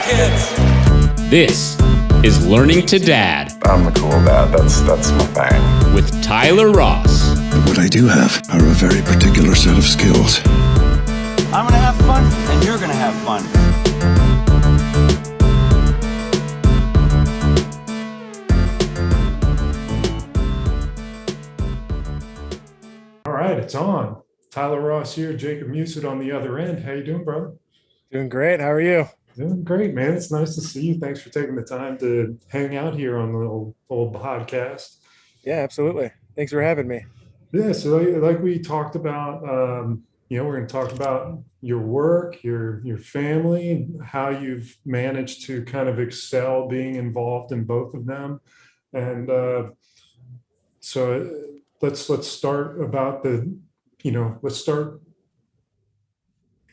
kids. This is Learning to Dad I'm the cool dad. That's my thing. with Tyler Ross. What I do have are a very particular set of skills. I'm gonna have fun, and you're gonna have fun. All right, it's on. Tyler Ross here, Jacob Musyt on the other end. How you doing, brother? Doing great. How are you? Doing great, man. It's nice to see you. Thanks for taking the time to hang out here on the old podcast. Yeah, absolutely. Thanks for having me. Yeah, so like we talked about, we're going to talk about your work, your family, how you've managed to kind of excel being involved in both of them, and so let's start about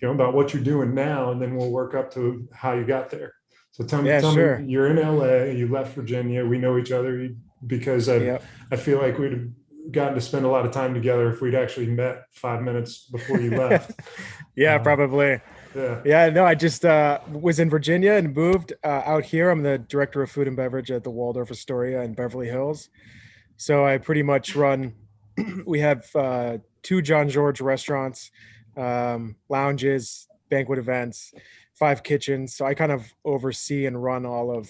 about what you're doing now, and then we'll work up to how you got there. So tell me, Sure. You're in LA, you left Virginia. We know each other because I feel like we'd have gotten to spend a lot of time together if we'd actually met 5 minutes before you left. Probably. Yeah. No, I just was in Virginia and moved out here. I'm the director of food and beverage at the Waldorf Astoria in Beverly Hills. So I pretty much run, we have 2 John George restaurants, lounges, banquet events, 5 kitchens. So I kind of oversee and run all of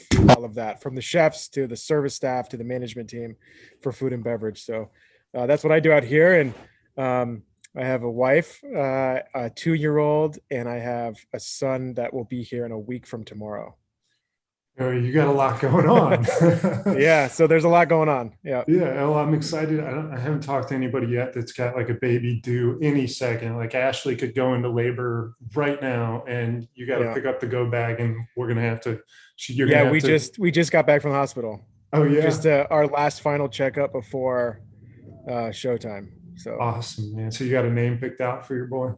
that, from the chefs to the service staff to the management team for food and beverage. So that's what I do out here. And I have a wife, a 2-year-old, and I have a son that will be here in a week from tomorrow. Oh, you got a lot going on. Yeah, so there's a lot going on. Yeah. Well, I'm excited. I haven't talked to anybody yet that's got like a baby due any second. Like Ashley could go into labor right now, and you got to pick up the go bag, and we're gonna have to. We just got back from the hospital. Oh yeah, just our last final checkup before showtime. So awesome, man. So you got a name picked out for your boy?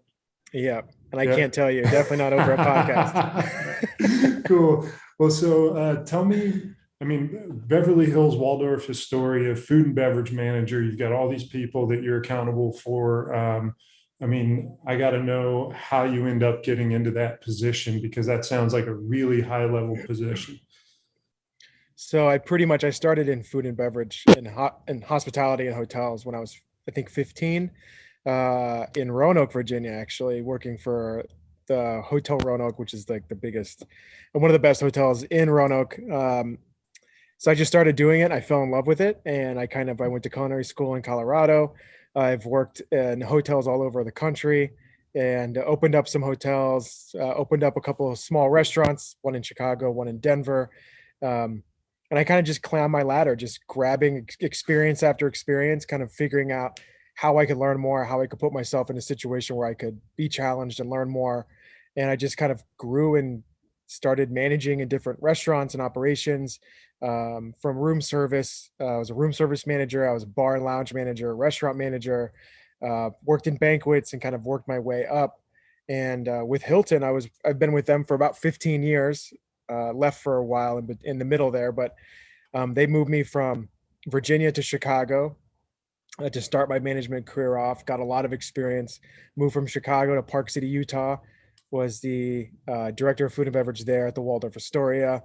Yeah, and I can't tell you. Definitely not over a podcast. Cool. Well, so tell me, Beverly Hills Waldorf Astoria, food and beverage manager, you've got all these people that you're accountable for. I got to know how you end up getting into that position, because that sounds like a really high level position. So I started in food and beverage and hospitality and hotels when I was, I think, 15 in Roanoke, Virginia, actually working for the Hotel Roanoke, which is like the biggest and one of the best hotels in Roanoke. So I just started doing it. I fell in love with it. And I went to culinary school in Colorado. I've worked in hotels all over the country and opened up some hotels, opened up a couple of small restaurants, one in Chicago, one in Denver. And I kind of just climbed my ladder, just grabbing experience after experience, kind of figuring out how I could learn more, how I could put myself in a situation where I could be challenged and learn more. And I just kind of grew and started managing in different restaurants and operations, from room service. I was a room service manager. I was a bar and lounge manager, restaurant manager, worked in banquets and kind of worked my way up. And with Hilton, I've been with them for about 15 years, left for a while in the middle there, but they moved me from Virginia to Chicago to start my management career off. Got a lot of experience, moved from Chicago to Park City, Utah, was the director of food and beverage there at the Waldorf Astoria,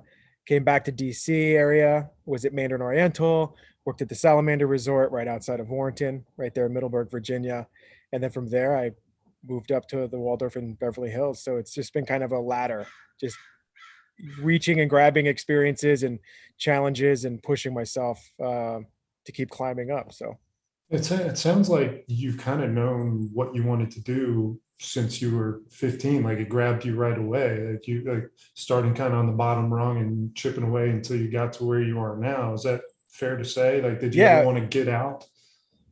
came back to DC area, was at Mandarin Oriental, worked at the Salamander Resort right outside of Warrenton, right there in Middleburg, Virginia. And then from there, I moved up to the Waldorf in Beverly Hills. So it's just been kind of a ladder, just reaching and grabbing experiences and challenges and pushing myself to keep climbing up. So it sounds like you've kind of known what you wanted to do since you were 15. Like it grabbed you right away, like starting kind of on the bottom rung and chipping away until you got to where you are now. Is that fair to say? Like, did you ever want to get out?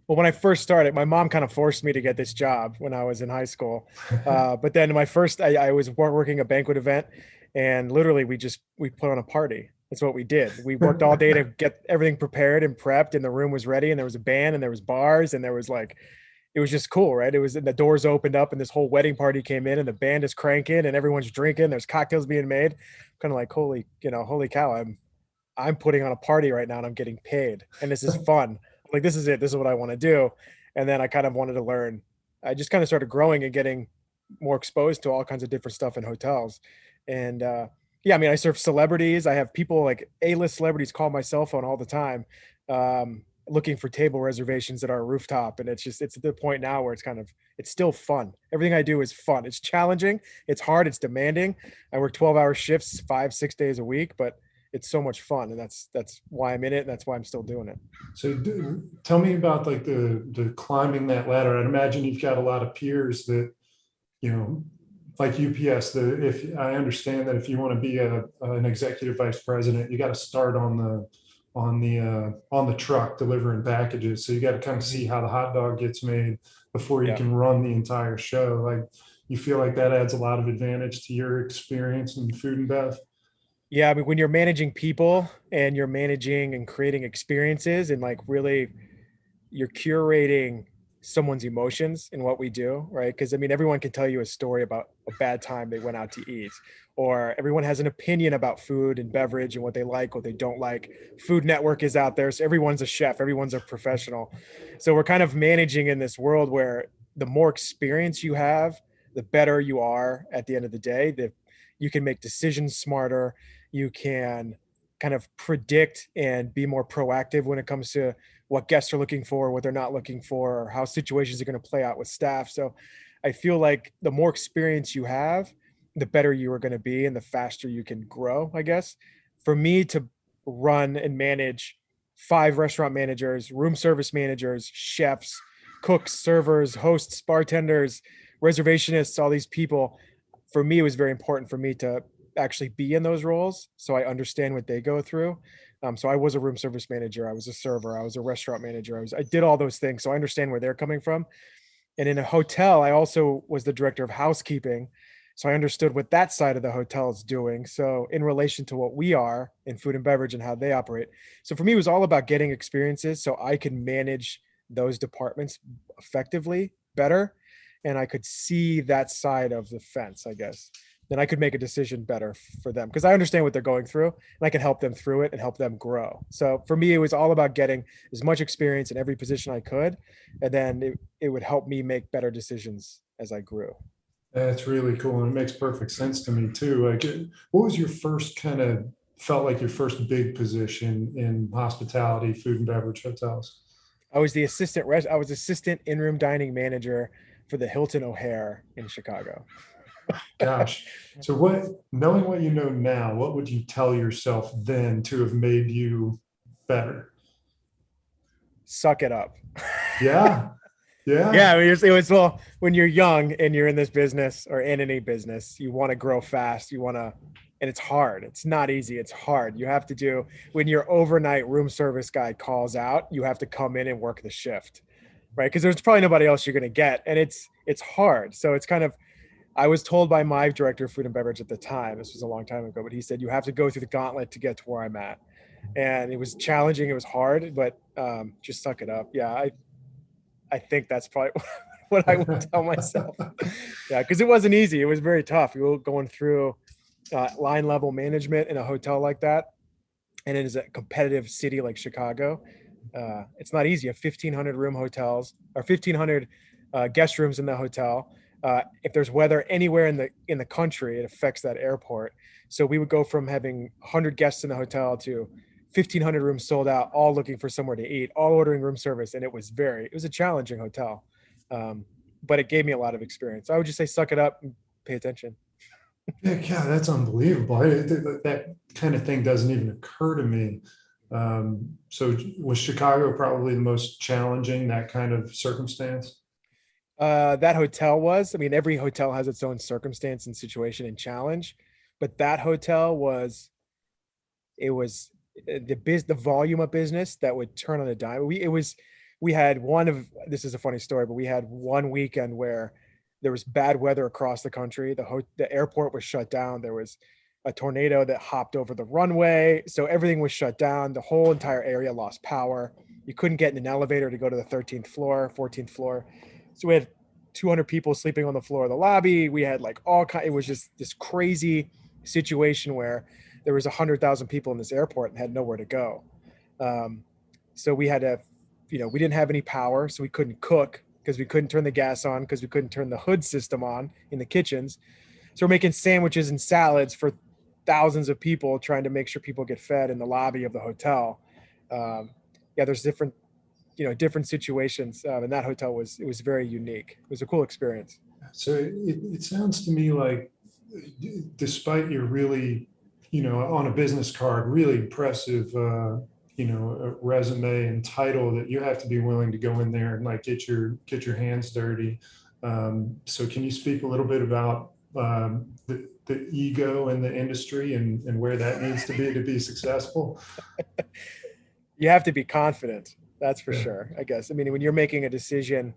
Well, when I first started, my mom kind of forced me to get this job when I was in high school. But then I was working a banquet event, and literally we put on a party. That's what we did. We worked all day to get everything prepared and prepped, and the room was ready, and there was a band and there was bars, and there was it was just cool, right? It was, and the doors opened up and this whole wedding party came in and the band is cranking and everyone's drinking. There's cocktails being made. Kind of like, holy cow, I'm putting on a party right now and I'm getting paid and this is fun. Like, this is it. This is what I want to do. And then I kind of wanted to learn. I just kind of started growing and getting more exposed to all kinds of different stuff in hotels. And Yeah, I mean, I serve celebrities. I have people like A-list celebrities call my cell phone all the time, looking for table reservations at our rooftop. And it's at the point now where it's still fun. Everything I do is fun. It's challenging. It's hard. It's demanding. I work 12-hour shifts, 5-6 days a week, but it's so much fun. And that's why I'm in it. And that's why I'm still doing it. So tell me about like the climbing that ladder. I'd imagine you've got a lot of peers that, you know, like UPS, if I understand that if you want to be an executive vice president, you got to start on the truck delivering packages. So you got to kind of see how the hot dog gets made before you can run the entire show. Like, you feel like that adds a lot of advantage to your experience in food and bev? Yeah, I mean, when you're managing people and you're managing and creating experiences and like really you're curating someone's emotions in what we do, right? Because I mean, everyone can tell you a story about a bad time they went out to eat, or everyone has an opinion about food and beverage and what they like, what they don't like. Food Network is out there, so everyone's a chef, everyone's a professional. So we're kind of managing in this world where the more experience you have, the better you are at the end of the day. That you can make decisions smarter, you can kind of predict and be more proactive when it comes to what guests are looking for, what they're not looking for, or how situations are going to play out with staff. So I feel like the more experience you have, the better you are going to be and the faster you can grow, I guess. For me to run and manage 5 restaurant managers, room service managers, chefs, cooks, servers, hosts, bartenders, reservationists, all these people, for me, it was very important for me to actually be in those roles so I understand what they go through. So I was a room service manager, I was a server, I was a restaurant manager, I did all those things, so I understand where they're coming from. And in a hotel, I also was the director of housekeeping, so I understood what that side of the hotel is doing. So in relation to what we are in food and beverage and how they operate. So for me, it was all about getting experiences so I can manage those departments effectively better, and I could see that side of the fence, I guess. Then I could make a decision better for them because I understand what they're going through and I can help them through it and help them grow. So for me, it was all about getting as much experience in every position I could. And then it would help me make better decisions as I grew. That's really cool. And it makes perfect sense to me too. Like, what was your first felt like your first big position in hospitality, food and beverage hotels? I was assistant in-room dining manager for the Hilton O'Hare in Chicago. Gosh. So knowing what you know now, what would you tell yourself then to have made you better? Suck it up. Yeah. Yeah. Yeah. It was, well, when you're young and you're in this business or in any business, you want to grow fast. And it's hard. It's not easy. It's hard. You have to when your overnight room service guy calls out, you have to come in and work the shift, right? Because there's probably nobody else you're going to get. And it's hard. So it's kind of, I was told by my director of food and beverage at the time, this was a long time ago, but he said, you have to go through the gauntlet to get to where I'm at. And it was challenging. It was hard, but just suck it up. Yeah. I think that's probably what I would tell myself. Yeah. Cause it wasn't easy. It was very tough. You were going through line level management in a hotel like that. And it is a competitive city like Chicago. It's not easy. You have 1,500 room hotels or 1,500 guest rooms in the hotel. If there's weather anywhere in the country, it affects that airport. So we would go from having 100 guests in the hotel to 1,500 rooms sold out, all looking for somewhere to eat, all ordering room service. And it was a challenging hotel. But it gave me a lot of experience. I would just say, suck it up and pay attention. Yeah, that's unbelievable. That kind of thing doesn't even occur to me. So was Chicago probably the most challenging, that kind of circumstance? That hotel was, I mean, every hotel has its own circumstance and situation and challenge, but that hotel was the volume of business that would turn on a dime. We had this is a funny story, but we had one weekend where there was bad weather across the country. The airport was shut down. There was a tornado that hopped over the runway. So everything was shut down. The whole entire area lost power. You couldn't get in an elevator to go to the 13th floor, 14th floor. So we had 200 people sleeping on the floor of the lobby. We had it was just this crazy situation where there was 100,000 people in this airport and had nowhere to go. So we had we didn't have any power, so we couldn't cook because we couldn't turn the gas on, because we couldn't turn the hood system on in the kitchens. So we're making sandwiches and salads for thousands of people trying to make sure people get fed in the lobby of the hotel. Yeah, there's different, different situations. And that hotel it was very unique. It was a cool experience. So it sounds to me like, despite your really, on a business card, really impressive, resume and title, that you have to be willing to go in there and like get your hands dirty. So can you speak a little bit about the ego in the industry and where that needs to be successful? You have to be confident. That's for sure, I guess. I mean, when you're making a decision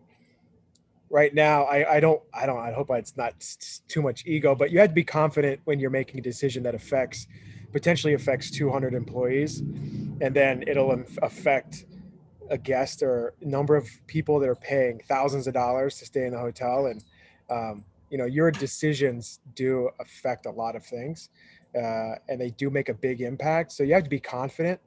right now, I hope it's not too much ego, but you have to be confident when you're making a decision that potentially affects 200 employees, and then it'll affect a guest or a number of people that are paying thousands of dollars to stay in the hotel. And, your decisions do affect a lot of things, and they do make a big impact. So you have to be confident.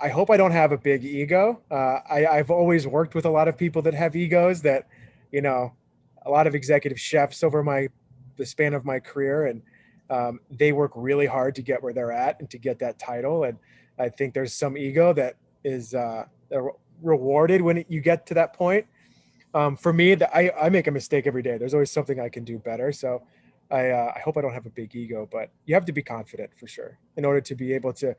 I hope I don't have a big ego. I've always worked with a lot of people that have egos, that, a lot of executive chefs over the span of my career, and they work really hard to get where they're at and to get that title. And I think there's some ego that is rewarded when you get to that point. For me, I make a mistake every day. There's always something I can do better. So I hope I don't have a big ego, but you have to be confident for sure in order to be able to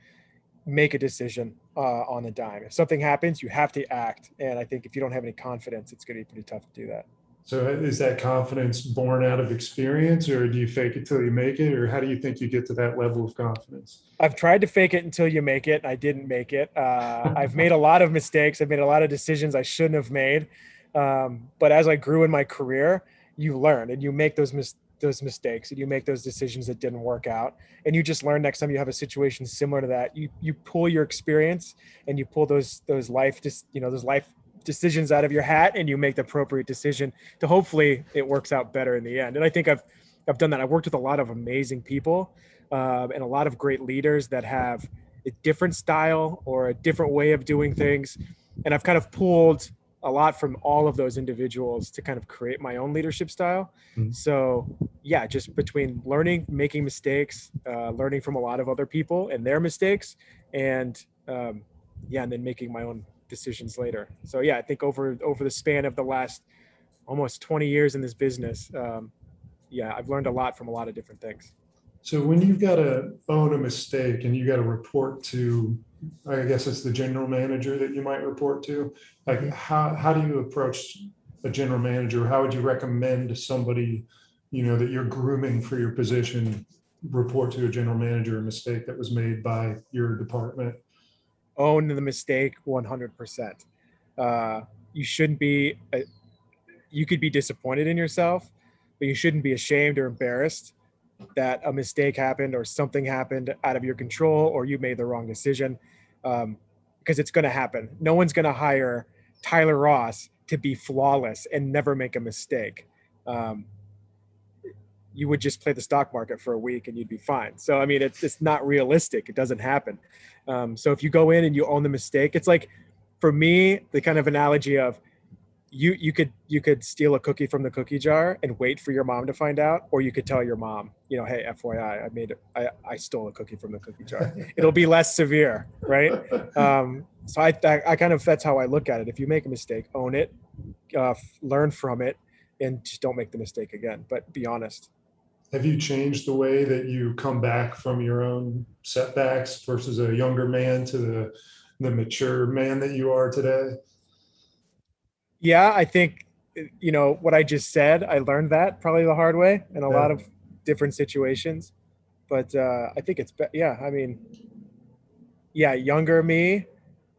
make a decision on a dime. If something happens, you have to act. And I think if you don't have any confidence, it's going to be pretty tough to do that. So is that confidence born out of experience, or do you fake it till you make it? Or how do you think you get to that level of confidence? I've tried to fake it until you make it. I didn't make it. I've made a lot of mistakes. I've made a lot of decisions I shouldn't have made. But as I grew in my career, you learn and you make those mistakes, and you make those decisions that didn't work out, and you just learn next time you have a situation similar to that. You pull your experience and you pull those life decisions out of your hat, and you make the appropriate decision to hopefully it works out better in the end. And I think I've done that. I've worked with a lot of amazing people and a lot of great leaders that have a different style or a different way of doing things, and I've kind of pulled a lot from all of those individuals to kind of create my own leadership style. Mm-hmm. So yeah, just between learning, making mistakes, learning from a lot of other people and their mistakes, and and then making my own decisions later. So yeah, I think over the span of the last almost 20 years in this business, I've learned a lot from a lot of different things. So when you've got to own a mistake and you got to report to, I guess it's the general manager that you might report to, like how do you approach a general manager? How would you recommend to somebody, that you're grooming for your position, report to a general manager a mistake that was made by your department? Own the mistake 100%. You shouldn't be, you could be disappointed in yourself, but you shouldn't be ashamed or embarrassed that a mistake happened or something happened out of your control, or you made the wrong decision, because it's going to happen. No one's going to hire Tyler Ross to be flawless and never make a mistake. You would just play the stock market for a week and you'd be fine. So, I mean, it's not realistic. It doesn't happen. So if you go in and you own the mistake, it's like, for me, the kind of analogy of you could steal a cookie from the cookie jar and wait for your mom to find out, or you could tell your mom, hey, FYI, I stole a cookie from the cookie jar. It'll be less severe, right? So I kind of, that's how I look at it. If you make a mistake, own it, learn from it, and just don't make the mistake again, but be honest. Have you changed the way that you come back from your own setbacks versus a younger man to the mature man that you are today? Yeah, I think, what I just said, I learned that probably the hard way in a lot of different situations. But I think younger me,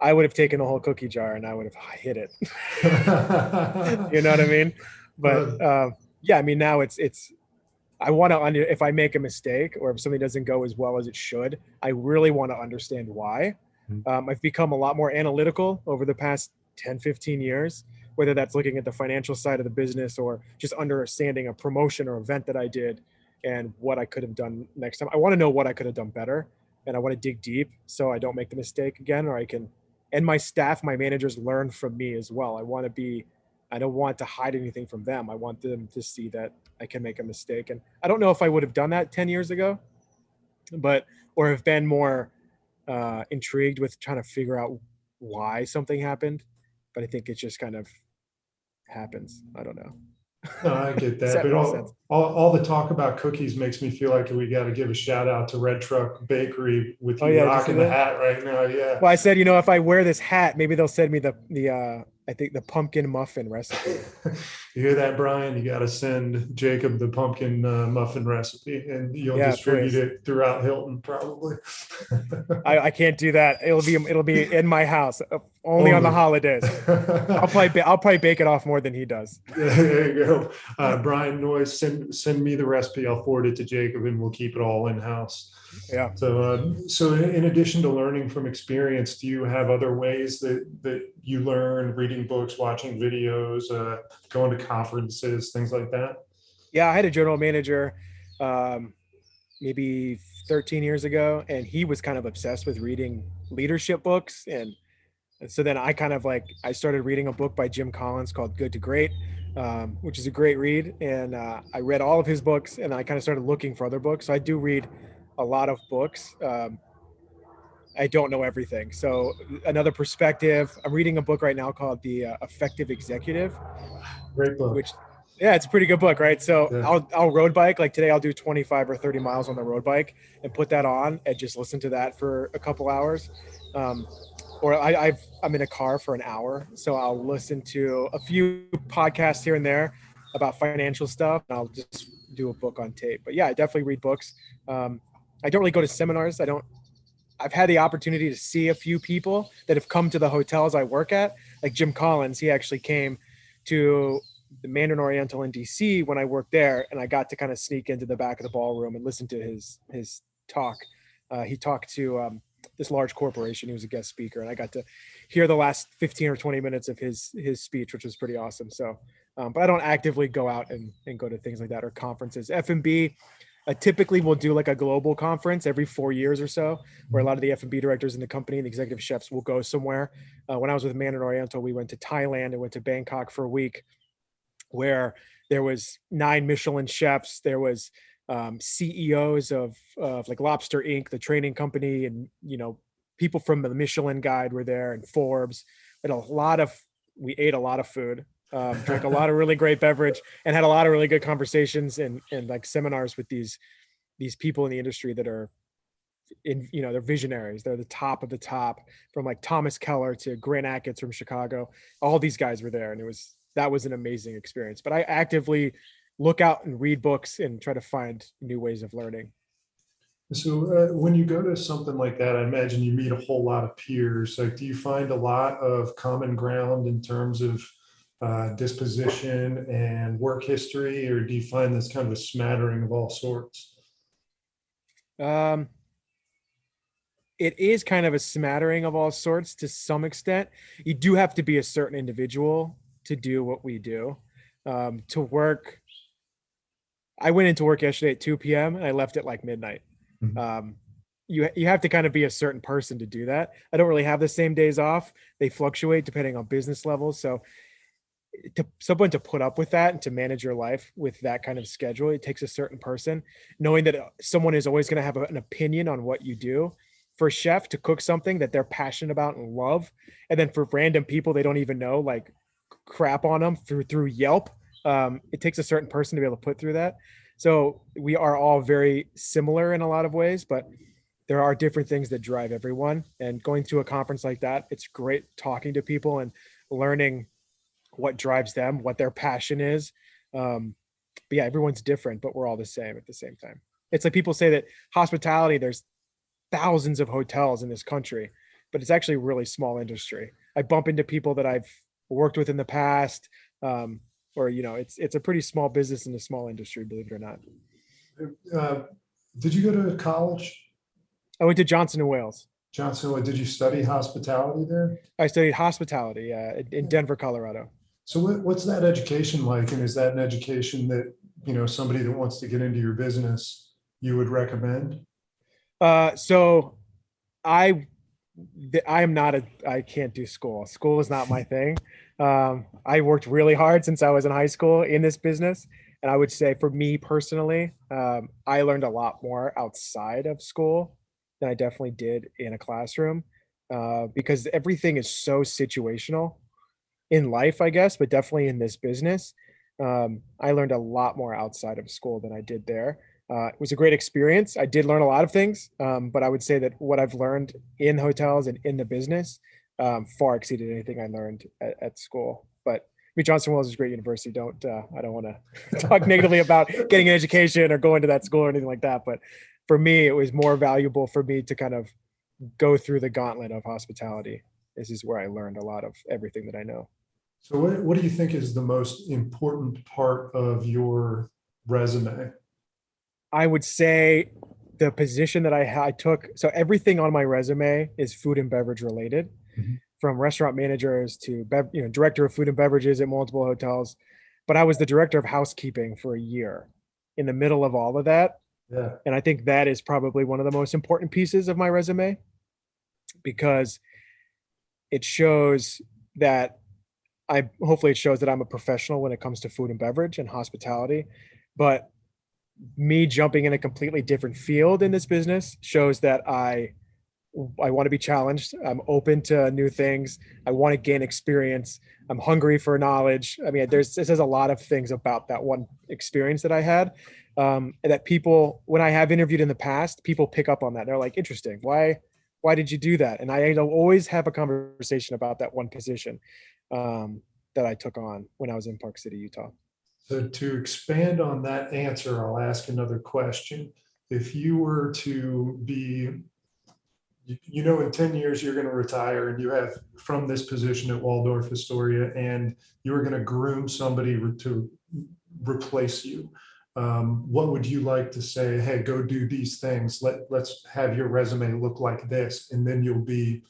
I would have taken a whole cookie jar and I would have hit it. You know what I mean? But now it's, I want to, if I make a mistake or if something doesn't go as well as it should, I really want to understand why. I've become a lot more analytical over the past 10, 15 years, whether that's looking at the financial side of the business or just understanding a promotion or event that I did and what I could have done next time. I want to know what I could have done better, and I want to dig deep so I don't make the mistake again, or I can, and my staff, my managers learn from me as well. I want to be I don't want to hide anything from them. I want them to see that I can make a mistake. And I don't know if I would have done that 10 years ago, or have been more intrigued with trying to figure out why something happened. But I think it just kind of happens. I don't know. No, I get Does that. that But make sense? all the talk about cookies makes me feel like we got to give a shout out to Red Truck Bakery with Oh, you yeah, did you rocking see the that? hat right now. Yeah. Well, I said, if I wear this hat, maybe they'll send me the I think the pumpkin muffin recipe. You hear that, Brian? You got to send Jacob the pumpkin muffin recipe, and you'll Yeah, distribute please. it throughout Hilton, probably. I can't do that. It'll be in my house only on the holidays. I'll probably bake it off more than he does. There you go. Brian Noyes, send me the recipe. I'll forward it to Jacob, and we'll keep it all in house. Yeah. So in addition to learning from experience, do you have other ways that you learn, reading books, watching videos, going to conferences, things like that? Yeah, I had a general manager maybe 13 years ago, and he was kind of obsessed with reading leadership books. And so then I kind of I started reading a book by Jim Collins called Good to Great, which is a great read. And I read all of his books, and I kind of started looking for other books. So I do read a lot of books. I don't know everything. So another perspective, I'm reading a book right now called The Effective Executive, Great book. which, yeah, it's a pretty good book, right? So Yeah. I'll road bike. Like today, I'll do 25 or 30 miles on the road bike and put that on and just listen to that for a couple hours. Or I'm in a car for an hour, so I'll listen to a few podcasts here and there about financial stuff, and I'll just do a book on tape. But yeah, I definitely read books. I don't really go to seminars. I've had the opportunity to see a few people that have come to the hotels I work at, like Jim Collins. He actually came to the Mandarin Oriental in DC when I worked there, and I got to kind of sneak into the back of the ballroom and listen to his talk. He talked to this large corporation. He was a guest speaker, and I got to hear the last 15 or 20 minutes of his speech, which was pretty awesome. So, but I don't actively go out and go to things like that or conferences. F&B, typically we'll do like a global conference every 4 years or so, where a lot of the F&B directors in the company and the executive chefs will go somewhere. When I was with Mandarin Oriental, we went to Thailand and went to Bangkok for a week, where there was 9 Michelin chefs. There was CEOs of like Lobster Inc., the training company, and people from the Michelin Guide were there, and Forbes. And we ate a lot of food, drank a lot of really great beverage, and had a lot of really good conversations and like seminars with these people in the industry that are they're visionaries. They're the top of the top, from like Thomas Keller to Grant Achatz from Chicago. All these guys were there, and that was an amazing experience. But I actively look out and read books and try to find new ways of learning. So when you go to something like that, I imagine you meet a whole lot of peers. Like, do you find a lot of common ground in terms of disposition and work history, or do you find this kind of a smattering of all sorts? It is kind of a smattering of all sorts to some extent. You do have to be a certain individual to do what we do. To work, I went into work yesterday at 2 p.m. and I left at like midnight. You have to kind of be a certain person to do that. I don't really have the same days off. They fluctuate depending on business levels. So someone to put up with that and to manage your life with that kind of schedule, it takes a certain person, knowing that someone is always going to have an opinion on what you do. For a chef to cook something that they're passionate about and love, and then for random people they don't even know, like crap on them through Yelp, it takes a certain person to be able to put through that. So we are all very similar in a lot of ways, but there are different things that drive everyone. And going to a conference like that, it's great talking to people and learning what drives them, what their passion is. But yeah, everyone's different, but we're all the same at the same time. It's like people say that hospitality, there's thousands of hotels in this country, but it's actually a really small industry. I bump into people that I've worked with in the past, or it's a pretty small business in a small industry, believe it or not. Did you go to college? I went to Johnson & Wales. Johnson, did you study hospitality there? I studied hospitality in Denver, Colorado. So what's that education like? And is that an education that, somebody that wants to get into your business, you would recommend? So I can't do school. School is not my thing. I worked really hard since I was in high school in this business. And I would say for me personally, I learned a lot more outside of school than I definitely did in a classroom, because everything is so situational in life, I guess, but definitely in this business. I learned a lot more outside of school than I did there. It was a great experience. I did learn a lot of things, but I would say that what I've learned in hotels and in the business far exceeded anything I learned at school. But I mean, Johnson Wales is a great university. I don't want to talk negatively about getting an education or going to that school or anything like that. But for me, it was more valuable for me to kind of go through the gauntlet of hospitality. This is where I learned a lot of everything that I know. So what do you think is the most important part of your resume? I would say the position that I took. So everything on my resume is food and beverage related, from restaurant managers to director of food and beverages at multiple hotels. But I was the director of housekeeping for a year in the middle of all of that. Yeah. And I think that is probably one of the most important pieces of my resume, because it shows that hopefully it shows that I'm a professional when it comes to food and beverage and hospitality. But me jumping in a completely different field in this business shows that I want to be challenged. I'm open to new things. I want to gain experience. I'm hungry for knowledge. I mean, it says a lot of things about that one experience that I had, and that people, when I have interviewed in the past, people pick up on that. They're like, interesting. Why did you do that? And I always have a conversation about that one position that I took on when I was in Park City, Utah. So to expand on that answer, I'll ask another question. If you were to be, in 10 years, you're going to retire and you have from this position at Waldorf Astoria, and you were going to groom somebody to replace you. What would you like to say? Hey, go do these things. Let's have your resume look like this, and then you'll be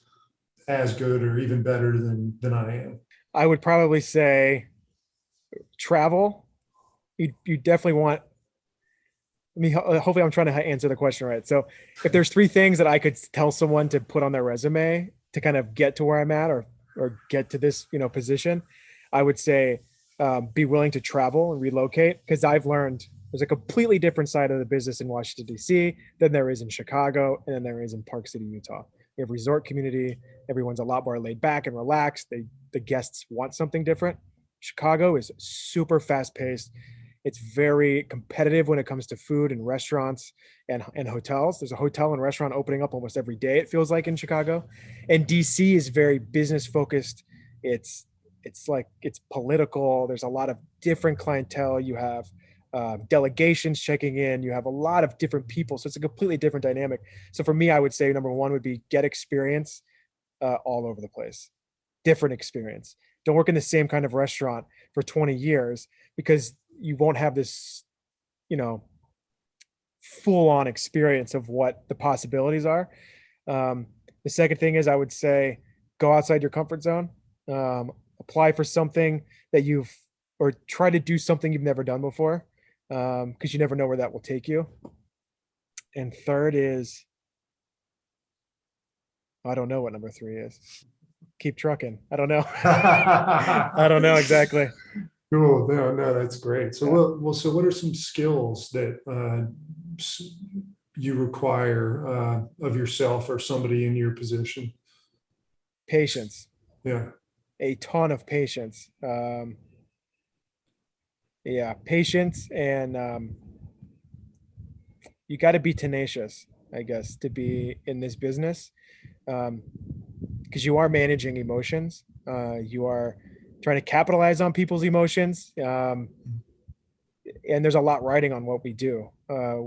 as good or even better than I am. I would probably say travel. You definitely want. I mean, hopefully I'm trying to answer the question right. So if there's 3 things that I could tell someone to put on their resume to kind of get to where I'm at or get to this, position, I would say be willing to travel and relocate, because I've learned there's a completely different side of the business in Washington, D.C. than there is in Chicago and then there is in Park City, Utah. We have resort community. Everyone's a lot more laid back and relaxed. The guests want something different. Chicago is super fast paced. It's very competitive when it comes to food and restaurants and hotels. There's a hotel and restaurant opening up almost every day, it feels like, in Chicago. And DC is very business focused. It's political. There's a lot of different clientele. You have delegations checking in. You have a lot of different people. So it's a completely different dynamic. So for me, I would say number 1 would be get experience all over the place. Different experience. Don't work in the same kind of restaurant for 20 years, because you won't have this, full on experience of what the possibilities are. The second thing is, I would say, go outside your comfort zone, apply for something that or try to do something you've never done before, because you never know where that will take you. And third is, I don't know what number 3 is. Keep trucking. I don't know. I don't know exactly. Cool. No, that's great. So, so what are some skills that you require of yourself or somebody in your position? Patience. Yeah. A ton of patience. Patience, and you got to be tenacious, I guess, to be in this business, because you are managing emotions. You are trying to capitalize on people's emotions. And there's a lot riding on what we do. I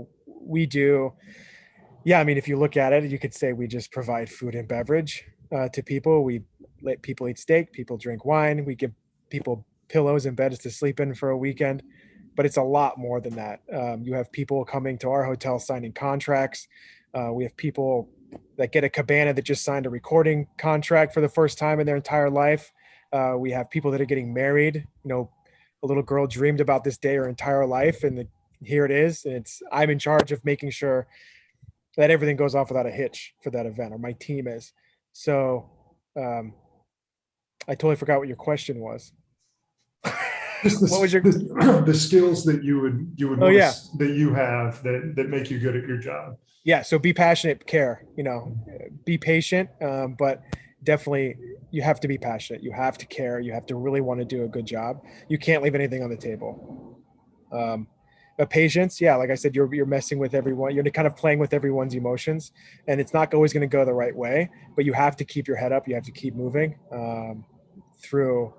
mean, if you look at it, you could say we just provide food and beverage to people. We let people eat steak, people drink wine. We give people pillows and beds to sleep in for a weekend, but it's a lot more than that. You have people coming to our hotel signing contracts. We have people that get a cabana that just signed a recording contract for the first time in their entire life. We have people that are getting married. A little girl dreamed about this day her entire life, and here it is. And I'm in charge of making sure that everything goes off without a hitch for that event, or my team is. So I totally forgot what your question was. Just the, What was your? the skills that you would Oh want yeah, that you have that make you good at your job. yeah. So be passionate, care. Be patient, but definitely you have to be passionate. You have to care. You have to really want to do a good job. You can't leave anything on the table. Um, but patience, yeah, like I said, you're messing with everyone. You're kind of playing with everyone's emotions, and it's not always going to go the right way. But you have to keep your head up. You have to keep moving through,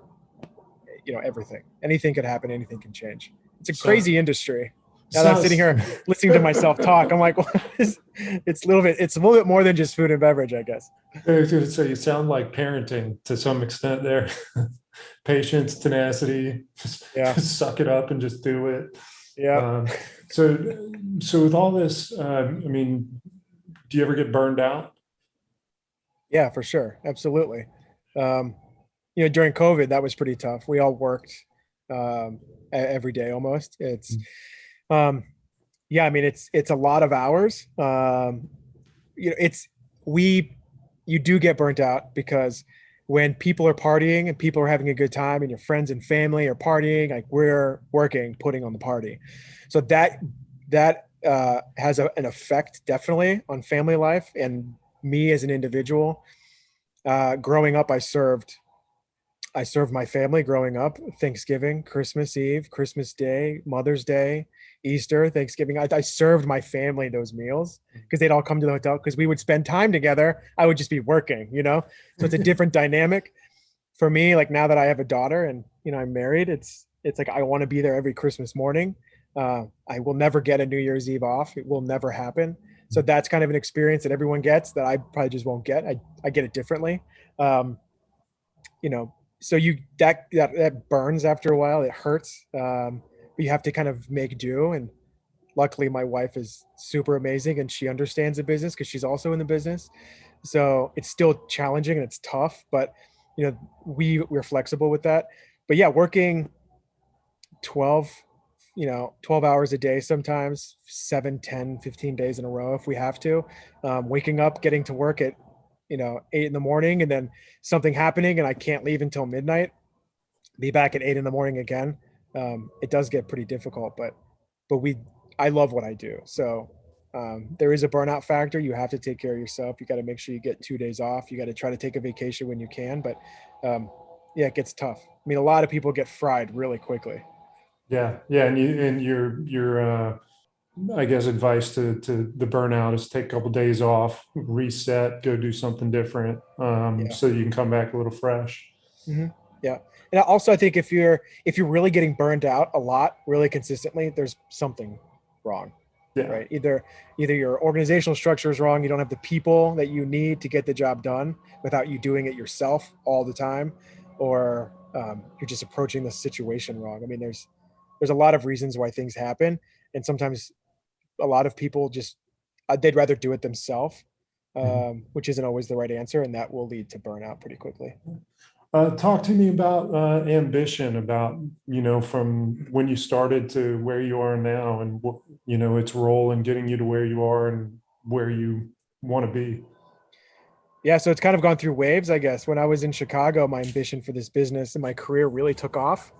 everything. Anything could happen. Anything can change. It's a crazy industry. Now that I'm sitting here listening to myself talk, I'm like, well, it's a little bit more than just food and beverage, I guess. So you sound like parenting to some extent there. Patience, tenacity, Yeah. just suck it up and just do it. Yeah. So with all this, I mean, do you ever get burned out? Yeah, for sure. Absolutely. During COVID, that was pretty tough. We all worked every day almost. Yeah, I mean, it's a lot of hours. You do get burnt out because when people are partying and people are having a good time and your friends and family are partying, like we're working, putting on the party. So that has an effect definitely on family life and me as an individual. Growing up, I served my family growing up, Thanksgiving, Christmas Eve, Christmas Day, Mother's Day, Easter, Thanksgiving. I served my family those meals because they'd all come to the hotel because we would spend time together. I would just be working, So it's a different dynamic for me. Like now that I have a daughter and, I'm married, it's like, I want to be there every Christmas morning. I will never get a New Year's Eve off. It will never happen. So that's kind of an experience that everyone gets that I probably just won't get. I get it differently. So that burns after a while. It hurts. But you have to kind of make do. And luckily my wife is super amazing and she understands the business because she's also in the business. So it's still challenging and it's tough, but we're flexible with that. But yeah, working 12 hours a day, sometimes 7, 10, 15 days in a row, if we have to, waking up, getting to work at 8 in the morning and then something happening and I can't leave until midnight, be back at 8 in the morning again. It does get pretty difficult, but I love what I do. So there is a burnout factor. You have to take care of yourself. You got to make sure you get 2 days off. You got to try to take a vacation when you can, but yeah, it gets tough. I mean, a lot of people get fried really quickly. Yeah. And your I guess advice to the burnout is take a couple of days off, reset, go do something different, so you can come back a little fresh. Mm-hmm. Yeah, and also I think if you're really getting burned out a lot, really consistently, there's something wrong. Yeah. Right. Either your organizational structure is wrong. You don't have the people that you need to get the job done without you doing it yourself all the time, or you're just approaching the situation wrong. I mean, there's a lot of reasons why things happen, and sometimes a lot of people just they'd rather do it themselves, which isn't always the right answer, and that will lead to burnout pretty quickly. Talk to me about ambition, about from when you started to where you are now, and its role in getting you to where you are and where you want to be. Yeah, so it's kind of gone through waves, I guess. When I was in Chicago, my ambition for this business and my career really took off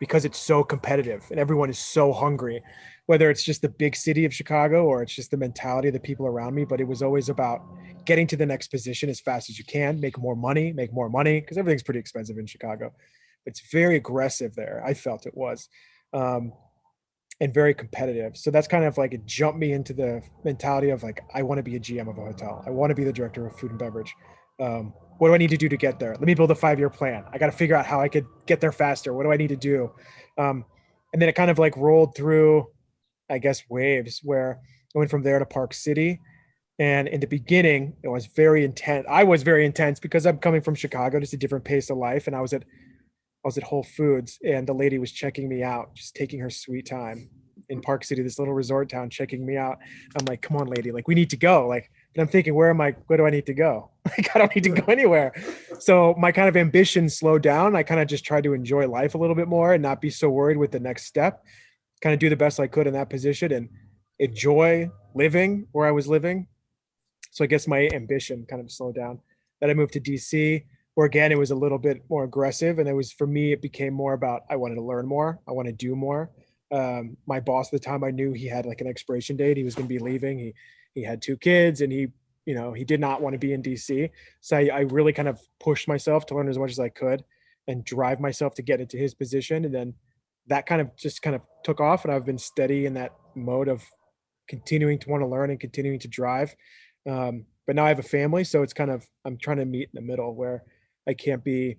because it's so competitive and everyone is so hungry, whether it's just the big city of Chicago or it's just the mentality of the people around me. But it was always about getting to the next position as fast as you can, make more money, because everything's pretty expensive in Chicago. It's very aggressive there. I felt it was, and very competitive. So that's kind of like, it jumped me into the mentality of like, I want to be a GM of a hotel. I want to be the director of food and beverage. What do I need to do to get there? Let me build a 5-year plan. I got to figure out how I could get there faster. What do I need to do? And then it kind of like rolled through, I guess, waves where I went from there to Park City. And in the beginning, it was very intense. I was very intense because I'm coming from Chicago, just a different pace of life. And I was at Whole Foods and the lady was checking me out, just taking her sweet time in Park City, this little resort town, checking me out. I'm like, come on, lady, like we need to go. Like, and I'm thinking, where do I need to go? Like, I don't need to go anywhere. So my kind of ambition slowed down. I kind of just tried to enjoy life a little bit more and not be so worried with the next step, kind of do the best I could in that position and enjoy living where I was living. So I guess my ambition kind of slowed down. Then I moved to DC, where again, it was a little bit more aggressive. And it was, for me, it became more about, I wanted to learn more. I want to do more. My boss at the time, I knew he had like an expiration date. He was going to be leaving. He had 2 kids, and he did not want to be in DC. So I really kind of pushed myself to learn as much as I could and drive myself to get into his position. And then that kind of took off, and I've been steady in that mode of continuing to want to learn and continuing to drive. But now I have a family, so it's kind of, I'm trying to meet in the middle where I can't be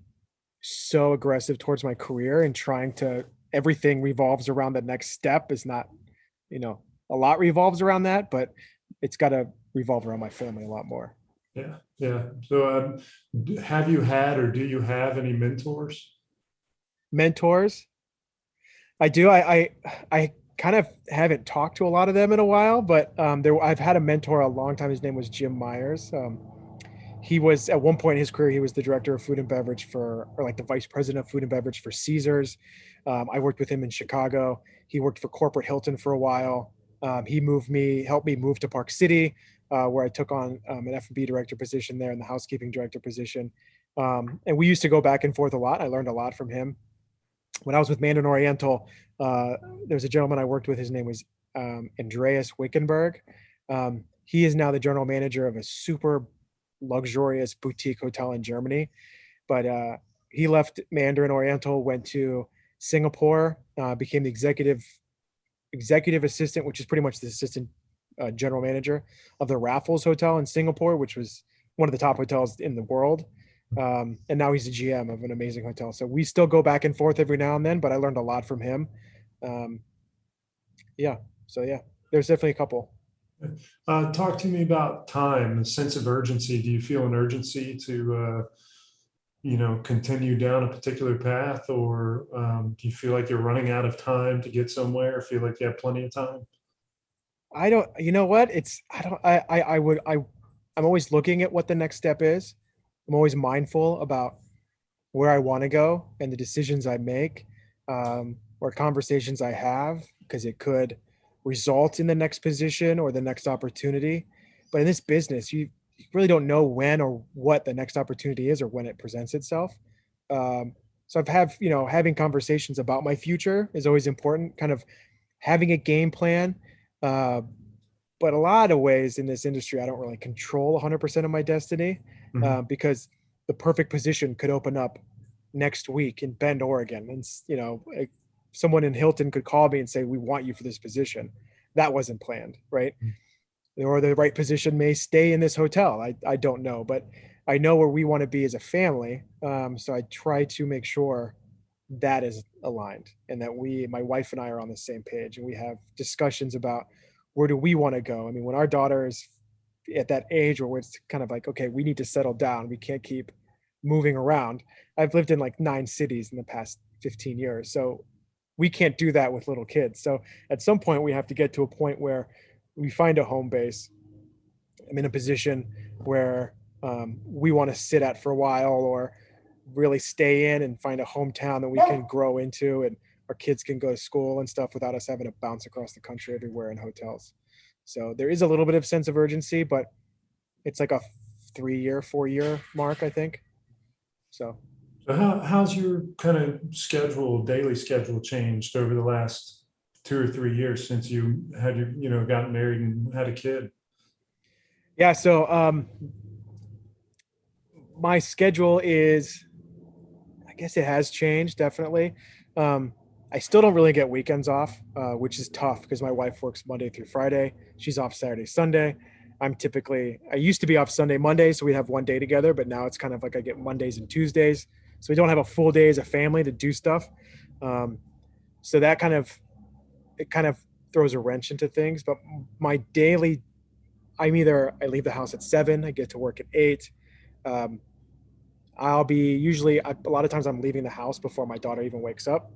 so aggressive towards my career and trying to, everything revolves around the next step is not, a lot revolves around that, but it's got to revolve around my family a lot more. Yeah. Yeah. So have you had, or do you have any mentors? Mentors? I do. I kind of haven't talked to a lot of them in a while, but I've had a mentor a long time. His name was Jim Myers. He was, at one point in his career, he was the director of food and beverage or like the vice president of food and beverage for Caesars. I worked with him in Chicago. He worked for corporate Hilton for a while. He helped me move to Park City, where I took on an F&B director position there and the housekeeping director position. And we used to go back and forth a lot. I learned a lot from him. When I was with Mandarin Oriental, there's a gentleman I worked with. His name was Andreas Wickenberg. He is now the general manager of a super luxurious boutique hotel in Germany. But he left Mandarin Oriental, went to Singapore, became the executive assistant, which is pretty much the assistant general manager of the Raffles Hotel in Singapore, which was one of the top hotels in the world. And now he's the GM of an amazing hotel. So we still go back and forth every now and then, but I learned a lot from him. So there's definitely a couple. Talk to me about time, the sense of urgency. Do you feel an urgency to, continue down a particular path, or do you feel like you're running out of time to get somewhere? Or feel like you have plenty of time? I don't, you know what? I'm always looking at what the next step is. I'm always mindful about where I want to go and the decisions I make, or conversations I have, because it could result in the next position or the next opportunity. But in this business, you really don't know when or what the next opportunity is or when it presents itself. So having conversations about my future is always important, kind of having a game plan. But a lot of ways in this industry, I don't really control 100% of my destiny, because the perfect position could open up next week in Bend, Oregon. And, someone in Hilton could call me and say, we want you for this position. That wasn't planned, right? Or the right position may stay in this hotel. I don't know, but I know where we want to be as a family. So I try to make sure that is aligned and that my wife and I are on the same page, and we have discussions about where do we want to go. I mean, when our daughter is at that age where it's kind of like, okay, we need to settle down. We can't keep moving around. I've lived in like 9 cities in the past 15 years. So we can't do that with little kids. So at some point we have to get to a point where we find a home base. I'm in a position where we want to sit at for a while, or really stay in and find a hometown that we can grow into, and our kids can go to school and stuff without us having to bounce across the country everywhere in hotels. So there is a little bit of sense of urgency, but it's like a 3-year, 4-year mark, I think. So how's your kind of daily schedule changed over the last 2 or 3 years since you had gotten married and had a kid? Yeah. So my schedule is, I guess it has changed, definitely. I still don't really get weekends off, which is tough because my wife works Monday through Friday. She's off Saturday, Sunday. I used to be off Sunday, Monday, so we have one day together, but now it's kind of like I get Mondays and Tuesdays. So we don't have a full day as a family to do stuff. So that kind of throws a wrench into things. But my daily, I leave the house at 7, I get to work at 8. I'll be a lot of times I'm leaving the house before my daughter even wakes up.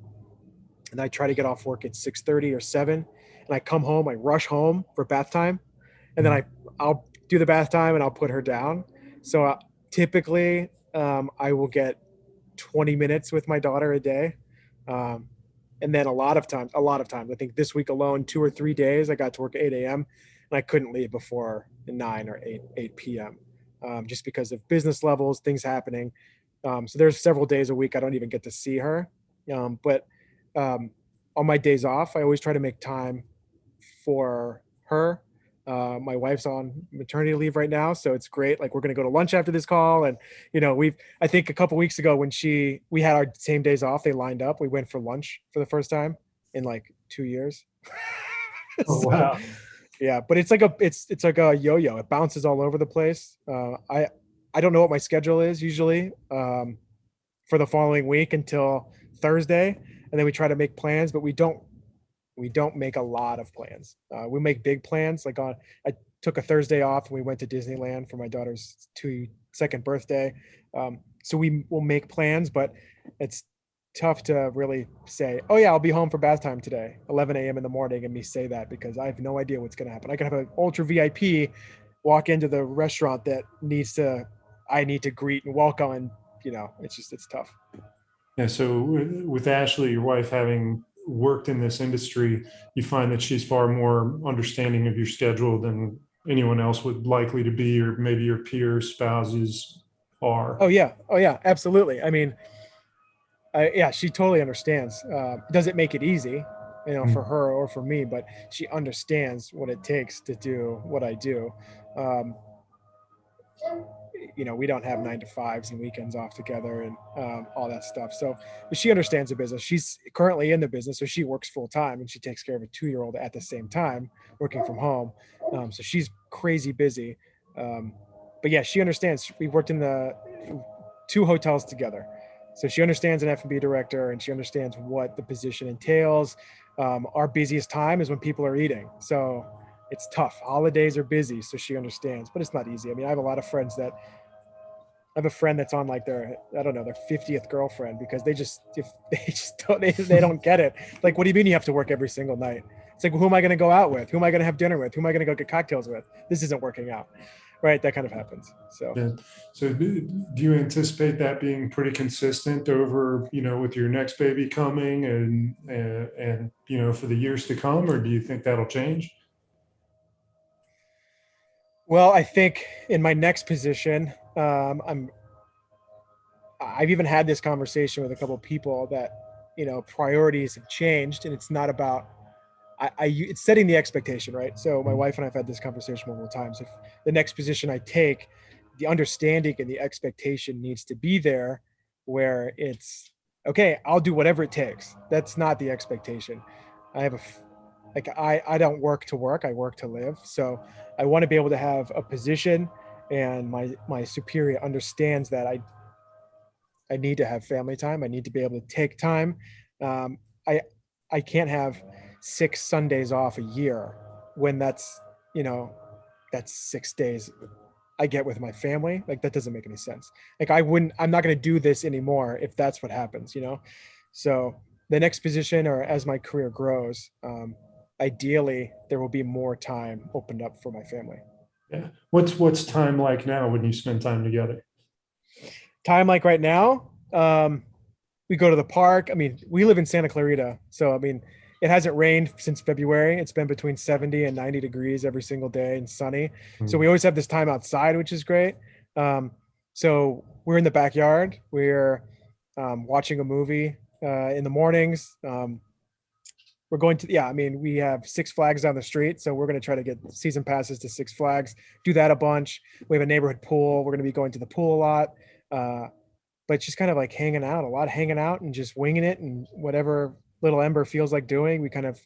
And I try to get off work at 6:30 or 7. And I come home, I rush home for bath time. And then I'll do the bath time and I'll put her down. So typically I will get 20 minutes with my daughter a day. And then a lot of times, I think this week alone, 2 or 3 days, I got to work at 8 a.m. and I couldn't leave before 9 or 8 p.m. Just because of business levels, things happening. So there's several days a week I don't even get to see her. But on my days off, I always try to make time for her. My wife's on maternity leave right now, so it's great. Like we're going to go to lunch after this call, and I think a couple weeks ago when we had our same days off, they lined up. We went for lunch for the first time in like 2 years. Oh, So, wow. yeah, but it's like a yo-yo. It bounces all over the place. I don't know what my schedule is usually for the following week until Thursday, and then we try to make plans, but we don't make a lot of plans. We make big plans. Like I took a Thursday off and we went to Disneyland for my daughter's second birthday. So we will make plans, but it's tough to really say, oh yeah, I'll be home for bath time today, 11 a.m. in the morning, and me say that because I have no idea what's going to happen. I could have an ultra VIP walk into the restaurant that I need to greet and welcome, and it's tough. Yeah. So with Ashley, your wife, having worked in this industry, you find that she's far more understanding of your schedule than anyone else would likely to be, or maybe your peer spouses are. Oh yeah, absolutely. I mean, she totally understands. Doesn't make it easy, for her or for me, but she understands what it takes to do what I do. We don't have 9 to 5s and weekends off together and all that stuff. So, but she understands the business. She's currently in the business, so she works full time and she takes care of a 2-year-old at the same time, working from home. So she's crazy busy. But yeah, she understands. We worked in the 2 hotels together. So she understands an F&B director, and she understands what the position entails. Our busiest time is when people are eating. So it's tough. Holidays are busy, so she understands, but it's not easy. I mean, I have a lot of friends I have a friend that's on like their 50th girlfriend because they don't get it. Like, what do you mean you have to work every single night? It's like, well, who am I going to go out with? Who am I going to have dinner with? Who am I going to go get cocktails with? This isn't working out. Right. That kind of happens. So, Yeah. So do you anticipate that being pretty consistent over, with your next baby coming and for the years to come, or do you think that'll change? Well, I think in my next position, I've even had this conversation with a couple of people that, priorities have changed, and it's not about, it's setting the expectation, right? So my wife and I've had this conversation multiple times. If the next position I take, the understanding and the expectation needs to be there where it's, okay, I'll do whatever it takes. That's not the expectation. I don't work to work, I work to live. So I want to be able to have a position, and my superior understands that I need to have family time. I need to be able to take time. I can't have 6 Sundays off a year when that's 6 days I get with my family. Like, that doesn't make any sense. Like, I'm not going to do this anymore if that's what happens, So the next position, or as my career grows, ideally there will be more time opened up for my family. Yeah. What's time like now when you spend time together? Time like right now, we go to the park. I mean, we live in Santa Clarita, so I mean, it hasn't rained since February. It's been between 70 and 90 degrees every single day and sunny. So we always have this time outside, which is great. So we're in the backyard. We're watching a movie in the mornings. We're going to, we have Six Flags down the street. So we're going to try to get season passes to Six Flags, do that a bunch. We have a neighborhood pool. We're going to be going to the pool a lot. But just kind of like hanging out and just winging it, and whatever little Ember feels like doing, we kind of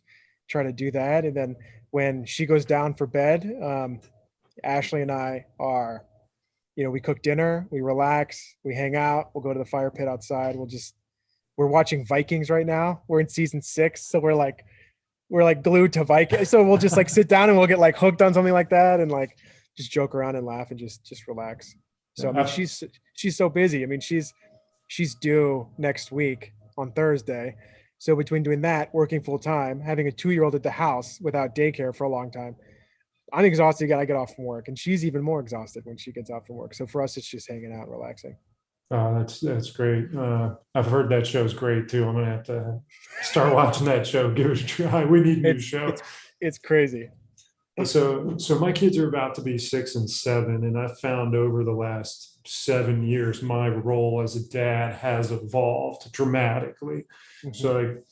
try to do that. And then when she goes down for bed, Ashley and I are, we cook dinner, we relax, we hang out, we'll go to the fire pit outside. We're watching Vikings right now. We're in season 6. So we're like glued to Vikings. So we'll just like sit down and we'll get like hooked on something like that, and like just joke around and laugh and just relax. So I mean, she's so busy. I mean, she's due next week on Thursday. So between doing that, working full time, having a 2-year-old at the house without daycare for a long time, I'm exhausted. I get off from work, and she's even more exhausted when she gets off from work. So for us, it's just hanging out, and relaxing. Oh, that's great. I've heard that show's great too. I'm gonna have to start watching that show. Give it a try. We need a new show. It's crazy. So my kids are about to be 6 and 7, and I've found over the last 7 years, my role as a dad has evolved dramatically. So like,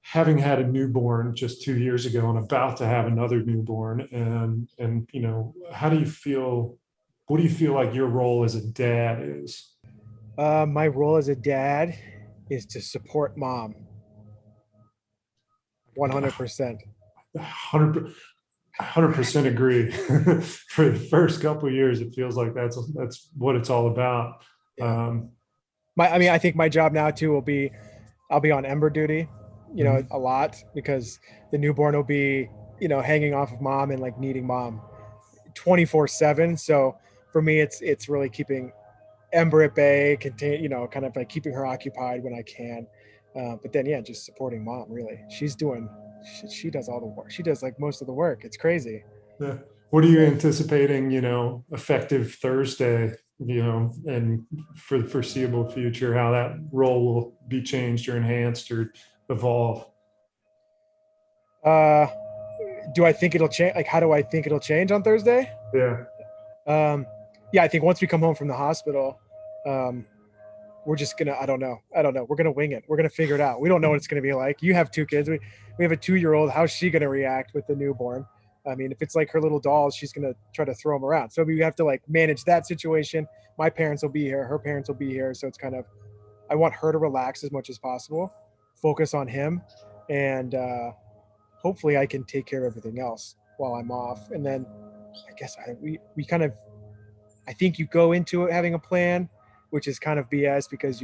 having had a newborn just 2 years ago and about to have another newborn, and how do you feel? What do you feel like your role as a dad is? My role as a dad is to support mom 100%. 100% agree. For the first couple of years, it feels like that's what it's all about. Yeah. Um, I think my job now too will be, I'll be on Ember duty, a lot, because the newborn will be, hanging off of mom and like needing mom 24/7. So for me, it's really keeping Ember at bay, kind of like keeping her occupied when I can. But then, yeah, just supporting mom, really. She does all the work. She does like most of the work. It's crazy. yeah. What are you anticipating, effective Thursday, and for the foreseeable future, how that role will be changed or enhanced or evolve? Do I think it'll change? Like, how do I think it'll change on Thursday? Yeah. Yeah, I think once we come home from the hospital, we're just gonna, I don't know. We're gonna wing it. We're gonna figure it out. We don't know what it's gonna be like. You have 2 kids. We have a 2-year-old. How's she gonna react with the newborn? I mean, if it's like her little dolls, she's gonna try to throw them around. So we have to like manage that situation. My parents will be here. Her parents will be here. So it's kind of, I want her to relax as much as possible, focus on him, and hopefully I can take care of everything else while I'm off. And then I guess we kind of, I think you go into it having a plan, which is kind of BS because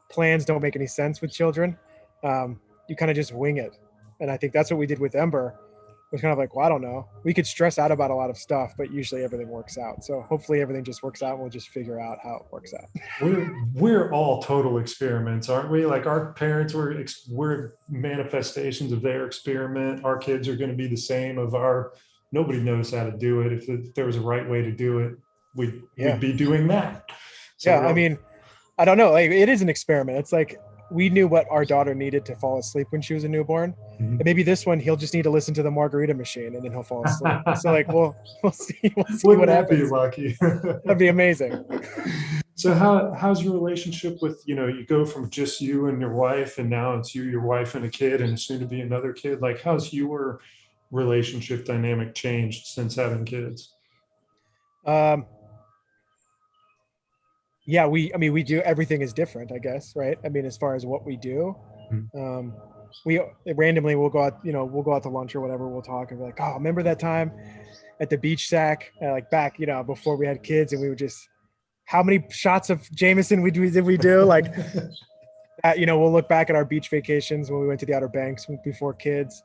plans don't make any sense with children. You kind of just wing it. And I think that's what we did with Ember. It was kind of like, well, I don't know. We could stress out about a lot of stuff, but usually everything works out. So hopefully everything just works out and we'll just figure out how it works out. We're all total experiments, aren't we? Like our parents we're manifestations of their experiment. Our kids are going to be the same nobody knows how to do it. If there was a right way to do it, we'd be doing that. So yeah. I mean, I don't know. Like, it is an experiment. It's like, we knew what our daughter needed to fall asleep when she was a newborn. And maybe this one, he'll just need to listen to the margarita machine and then he'll fall asleep. So like, we'll see what happens. Be lucky. That'd be amazing. So how's your relationship with, you go from just you and your wife, and now it's you, your wife, and a kid, and soon to be another kid. Like, how's your relationship dynamic changed since having kids? Yeah, we do, everything is different, I guess, right? I mean, as far as what we do, we randomly we'll go out to lunch or whatever, we'll talk and be like, oh, remember that time at the beach sack, like back, before we had kids, and we would just, how many shots of Jameson did we do? Like that, we'll look back at our beach vacations when we went to the Outer Banks before kids.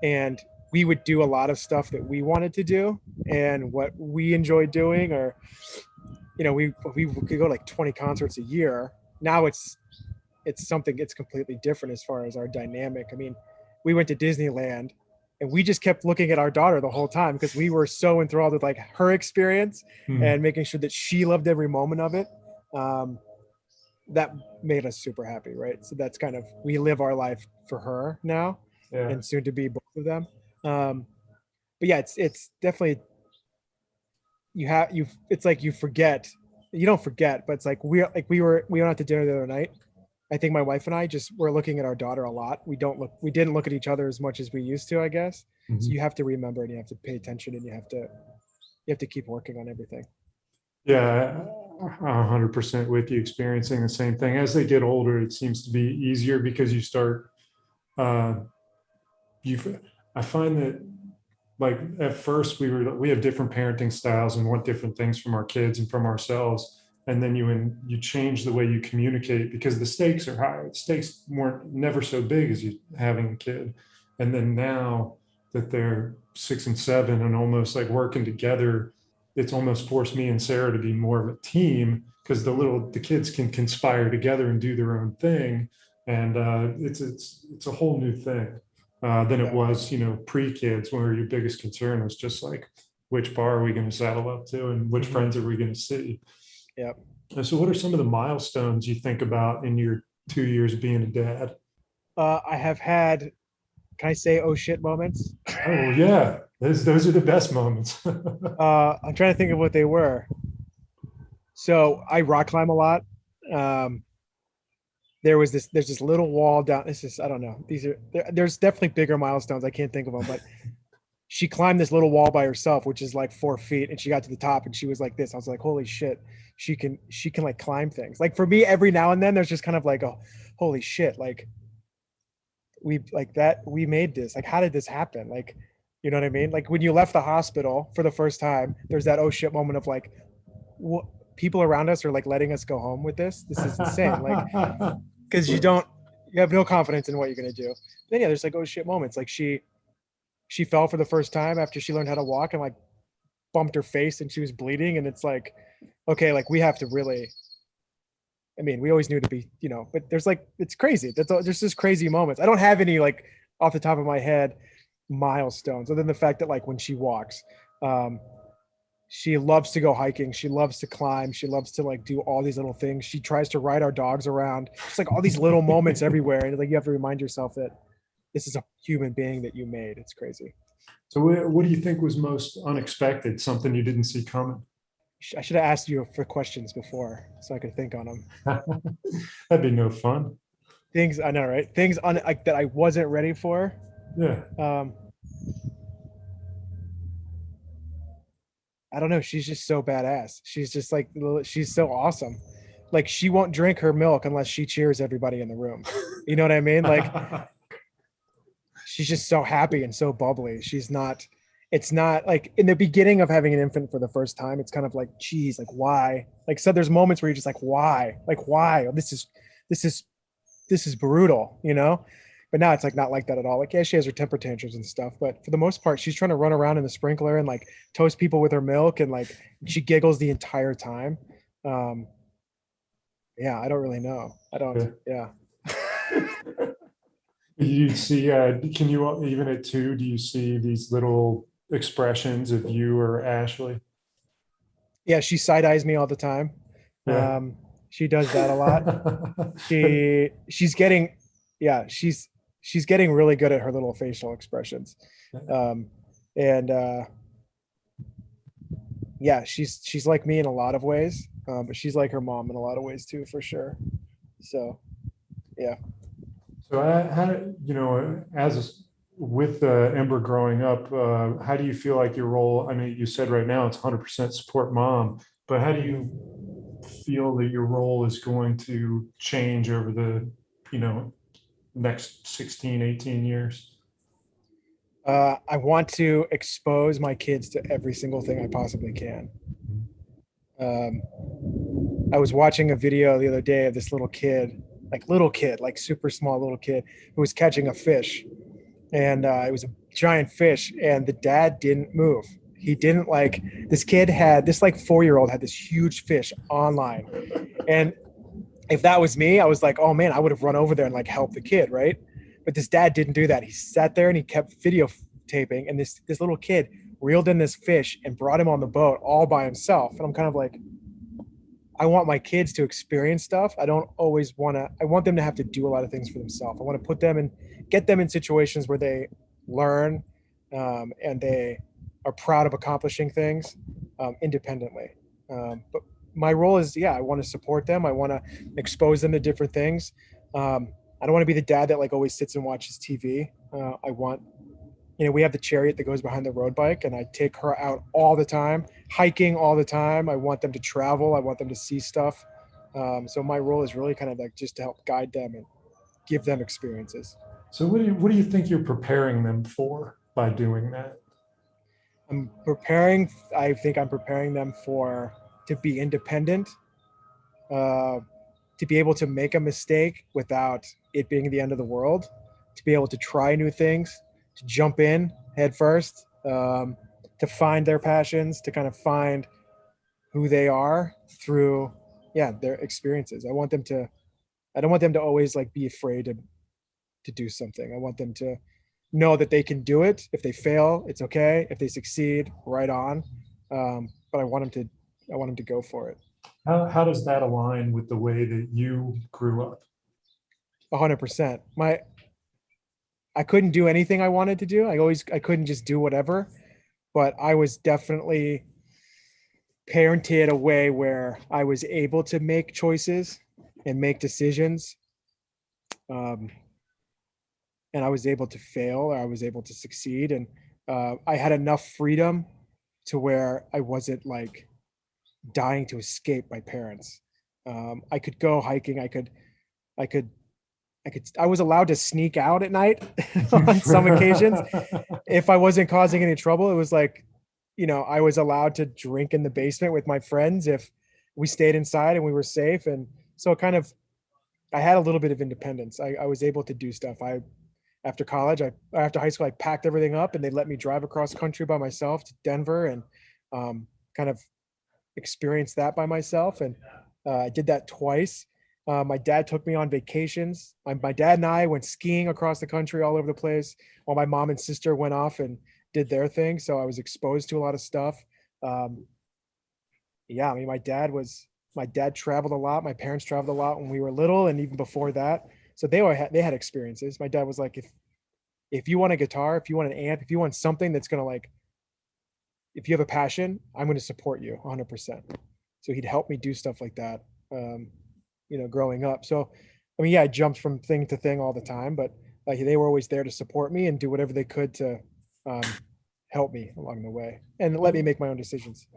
And we would do a lot of stuff that we wanted to do and what we enjoyed doing, or we could go like 20 concerts a year. Now it's completely different as far as our dynamic. I mean, we went to Disneyland and we just kept looking at our daughter the whole time because we were so enthralled with like her experience and making sure that she loved every moment of it. That made us super happy, right? So that's kind of, we live our life for her now, and soon to be both of them. But yeah, it's definitely, it's like you don't forget, but it's like we went out to dinner the other night. I think my wife and I just were looking at our daughter a lot. We didn't look at each other as much as we used to, I guess. So you have to remember and you have to pay attention and you have to keep working on everything. Yeah, 100% with you, experiencing the same thing. As they get older, it seems to be easier because you start, I find that, like, at first we have different parenting styles and want different things from our kids and from ourselves. And then you change the way you communicate because the stakes are higher. The stakes weren't never so big as you having a kid. And then now that they're 6 and 7 and almost like working together, it's almost forced me and Sarah to be more of a team because the kids can conspire together and do their own thing. And it's a whole new thing than it was, pre-kids, where your biggest concern was just like, which bar are we going to saddle up to and which friends are we going to see? Yep. So what are some of the milestones you think about in your 2 years being a dad? I have had can I say oh shit moments? Oh yeah, those are the best moments. I'm trying to think of what they were. So I rock climb a lot. Um, there's this little wall down. This is, I don't know. There's definitely bigger milestones. I can't think of them, but she climbed this little wall by herself, which is like 4 feet, and she got to the top and she was like this. I was like, holy shit, she can like climb things. Like for me, every now and then there's just kind of like, oh, holy shit, like we made this. Like, how did this happen? Like, you know what I mean? Like when you left the hospital for the first time, there's that oh shit moment of like, what, people around us are like letting us go home with this. This is insane. Like, because you have no confidence in what you're gonna do. Then yeah, there's like oh shit moments. Like she fell for the first time after she learned how to walk and like bumped her face and she was bleeding. And it's like, okay, like we have to really, I mean, we always knew to be, you know, but there's like, it's crazy. There's just crazy moments. I don't have any like off the top of my head milestones other than the fact that like when she walks, she loves to go hiking. She loves to climb. She loves to like do all these little things. She tries to ride our dogs around. It's like all these little moments everywhere. And like, you have to remind yourself that this is a human being that you made. It's crazy. So what do you think was most unexpected? Something you didn't see coming? I should have asked you for questions before so I could think on them. That'd be no fun. Things I know, right? Things like that I wasn't ready for. Yeah. I don't know. She's just so badass. She's just like, she's so awesome. Like she won't drink her milk unless she cheers everybody in the room. You know what I mean? Like she's just so happy and so bubbly. It's not like in the beginning of having an infant for the first time, it's kind of like, geez, like why? Like, so there's moments where you're just like, why? Like, why? This is brutal, you know? But now it's like not like that at all. Like, yeah, she has her temper tantrums and stuff, but for the most part, she's trying to run around in the sprinkler and like toast people with her milk, and like she giggles the entire time. Yeah, I don't really know. I don't. Yeah. You see, can you even at 2, do you see these little expressions of you or Ashley? Yeah, she side eyes me all the time. Yeah. She does that a lot. She's getting really good at her little facial expressions. Yeah, she's like me in a lot of ways, but she's like her mom in a lot of ways too, for sure. So, yeah. So how, you know, with Ember growing up, how do you feel like your role? I mean, you said right now it's 100% support mom, but how do you feel that your role is going to change over the, you know, next 16, 18 years? I want to expose my kids to every single thing I possibly can. I was watching a video the other day of this little kid, like super small little kid who was catching a fish, and it was a giant fish, and the dad didn't move. He didn't like, this kid had this like 4-year-old had this huge fish online. And if that was me, I was like, oh man, I would have run over there and like helped the kid, right? But this dad didn't do that. He sat there and he kept videotaping, and this little kid reeled in this fish and brought him on the boat all by himself. And I'm kind of like, I want my kids to experience stuff. I want them to have to do a lot of things for themselves. I want to put them in, get them in situations where they learn and they are proud of accomplishing things independently. But my role is, yeah, I want to support them. I want to expose them to different things. I don't want to be the dad that like always sits and watches TV. I want, you know, we have the Chariot that goes behind the road bike, and I take her out all the time, hiking all the time. I want them to travel. I want them to see stuff. So my role is really kind of like just to help guide them and give them experiences. So what do you think you're preparing them for by doing that? I think I'm preparing them to be independent, to be able to make a mistake without it being the end of the world, to be able to try new things, to jump in head first, to find their passions, to kind of find who they are through, their experiences. I don't want them to always like be afraid to do something. I want them to know that they can do it. If they fail, it's okay. If they succeed, right on. But I want them to go for it. How does that align with the way that you grew up? 100%. I couldn't do anything I wanted to do. I couldn't just do whatever, but I was definitely parented a way where I was able to make choices and make decisions. Um, and I was able to fail, or I was able to succeed. And I had enough freedom to where I wasn't like dying to escape my parents. I could go hiking. I could, I was allowed to sneak out at night on some occasions. If I wasn't causing any trouble, it was like, I was allowed to drink in the basement with my friends if we stayed inside and we were safe. And so I had a little bit of independence. I was able to do stuff. After college, after high school, I packed everything up and they let me drive across country by myself to Denver and kind of experience that by myself. And I did that twice. My dad took me on vacations. My dad and I went skiing across the country all over the place while my mom and sister went off and did their thing. So I was exposed to a lot of stuff. Yeah, I mean, my dad traveled a lot. My parents traveled a lot when we were little and even before that. So they had experiences. My dad was like, if you want a guitar, if you want an amp, if you want something that's going to if you have a passion, I'm going to support you 100%. So he'd help me do stuff like that, growing up. So, I mean, yeah, I jumped from thing to thing all the time, but they were always there to support me and do whatever they could to help me along the way and let me make my own decisions.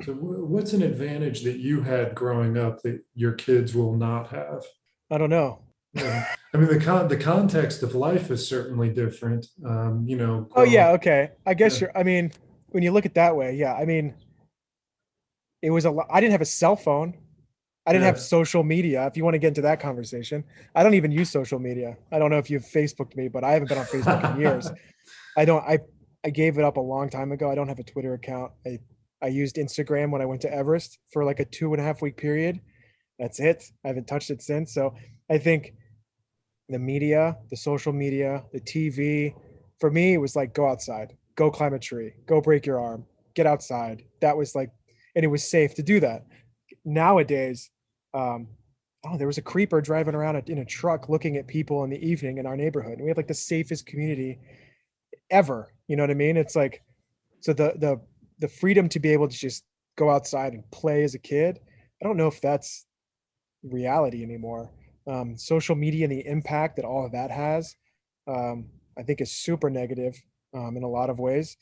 So what's an advantage that you had growing up that your kids will not have? I don't know. Yeah. I mean, the context of life is certainly different. Oh yeah. Okay. I guess I mean, when you look at it that way, yeah. I mean, it was a lot. I didn't have a cell phone. I didn't have social media. If you want to get into that conversation, I don't even use social media. I don't know if you've Facebooked me, but I haven't been on Facebook in years. I gave it up a long time ago. I don't have a Twitter account. I used Instagram when I went to Everest for like a 2.5 week period. That's it. I haven't touched it since. So I think the media, the social media, the TV, for me, it was like, go outside, go climb a tree, go break your arm, get outside. That was like, and it was safe to do that. Nowadays, there was a creeper driving around in a truck looking at people in the evening in our neighborhood. And we have like the safest community ever. You know what I mean? It's like, so the freedom to be able to just go outside and play as a kid, I don't know if that's reality anymore. Social media and the impact that all of that has, I think is super negative in a lot of ways.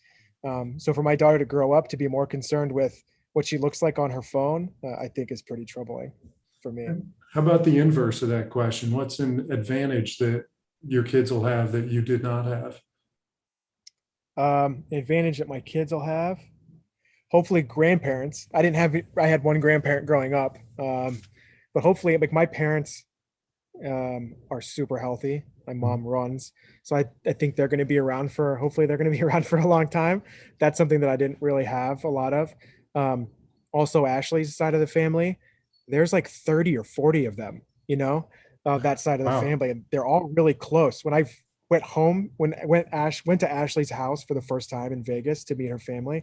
So for my daughter to grow up to be more concerned with what she looks like on her phone, I think is pretty troubling for me. How about the inverse of that question? What's an advantage that your kids will have that you did not have? Advantage that my kids will have, hopefully grandparents. I had one grandparent growing up, but hopefully like my parents are super healthy. My mom runs. So I think they're going to be around hopefully they're going to be around for a long time. That's something that I didn't really have a lot of. Also Ashley's side of the family, there's like 30 or 40 of them, that side of the family. And they're all really close. When I went to Ashley's house for the first time in Vegas to meet her family,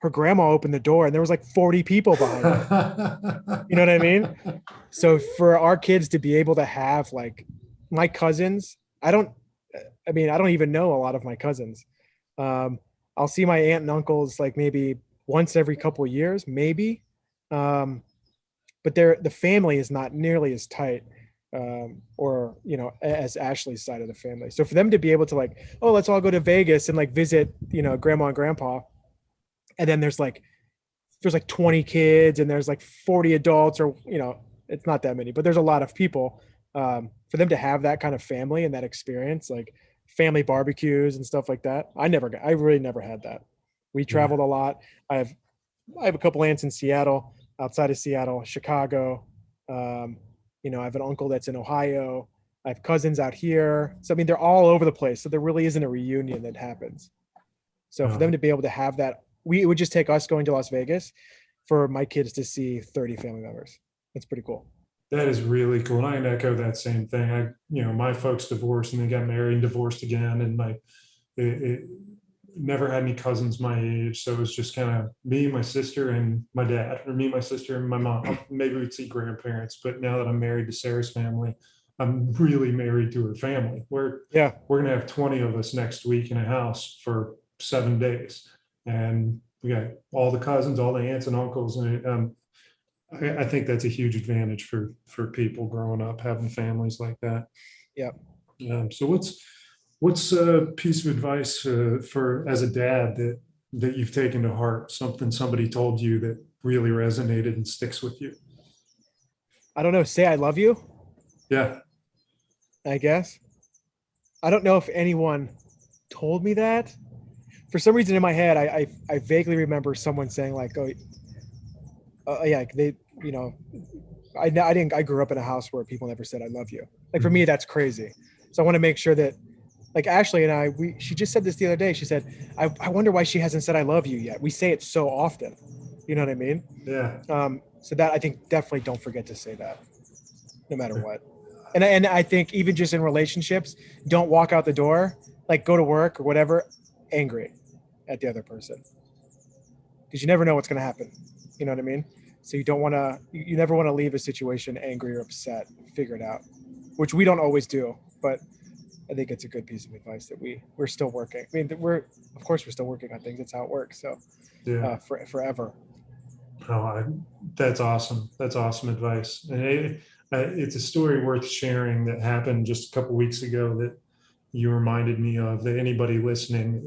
her grandma opened the door and there was like 40 people behind her. You know what I mean? So for our kids to be able to have like my cousins, I don't even know a lot of my cousins. I'll see my aunt and uncles like maybe once every couple of years, maybe. But the family is not nearly as tight as Ashley's side of the family. So for them to be able to like, oh, let's all go to Vegas and like visit, grandma and grandpa. And then there's like 20 kids and there's like 40 adults or, it's not that many, but there's a lot of people. For them to have that kind of family and that experience, like family barbecues and stuff like that. I really never had that. We traveled a lot. I have a couple aunts in Seattle, outside of Seattle, Chicago. I have an uncle that's in Ohio. I have cousins out here. So, I mean, they're all over the place. So there really isn't a reunion that happens. So for them to be able to have that, it would just take us going to Las Vegas for my kids to see 30 family members. That's pretty cool. That is really cool. And I echo that same thing. My folks divorced and they got married and divorced again. And it never had any cousins my age. So it was just kind of me, my sister, and my dad, or me, my sister, and my mom. Maybe we'd see grandparents. But now that I'm married to Sarah's family, I'm really married to her family. Yeah. We're going to have 20 of us next week in a house for 7 days. And we got all the cousins, all the aunts and uncles. And I think that's a huge advantage for people growing up, having families like that. Yeah. So what's a piece of advice for as a dad that you've taken to heart, something somebody told you that really resonated and sticks with you? I don't know. Say I love you, Yeah. I guess. I don't know if anyone told me that. For some reason in my head, I vaguely remember someone saying like, "Oh, yeah, they, you know, I grew up in a house where people never said I love you." Like for me, that's crazy. So I want to make sure that, like Ashley and she just said this the other day. She said, I wonder why she hasn't said I love you yet. We say it so often. You know what I mean? Yeah. So that I think definitely don't forget to say that, no matter what. And I think even just in relationships, don't walk out the door, like go to work or whatever, angry at the other person, because you never know what's going to happen. You know what I mean? So you never want to leave a situation angry or upset. Figure it out, which we don't always do, but I think it's a good piece of advice that we're still working. I mean, of course we're still working on things. That's how it works. So Yeah. Forever. That's awesome. That's awesome advice. And it's a story worth sharing that happened just a couple weeks ago that you reminded me of, that anybody listening,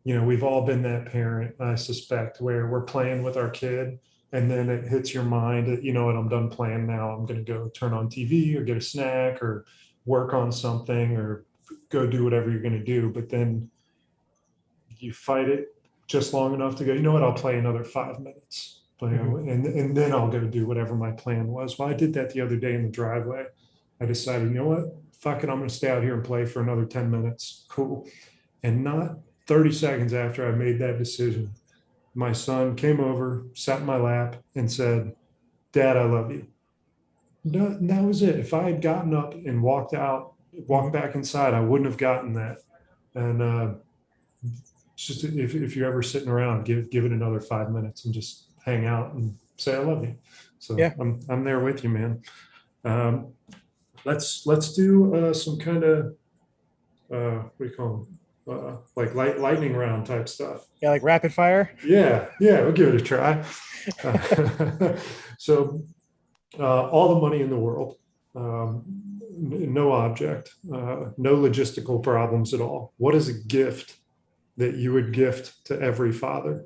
we've all been that parent, I suspect, where we're playing with our kid and then it hits your mind that, you know what, I'm done playing now. I'm going to go turn on TV or get a snack or work on something or go do whatever you're going to do. But then you fight it just long enough to go, you know what, I'll play another 5 minutes. And then I'll go do whatever my plan was. Well, I did that the other day in the driveway. I decided, you know what, fuck it, I'm going to stay out here and play for another 10 minutes. Cool. And not 30 seconds after I made that decision, my son came over, sat in my lap and said, "Dad, I love you." No, that was it. If I had gotten up and walked back inside, I wouldn't have gotten that. And just if you're ever sitting around, give it another 5 minutes and just hang out and say I love you. So Yeah. I'm there with you, man. Let's do some kind of what do you call them? Like lightning round type stuff. Yeah, like rapid fire. Yeah, we'll give it a try. So all the money in the world, no object, no logistical problems at all. What is a gift that you would gift to every father?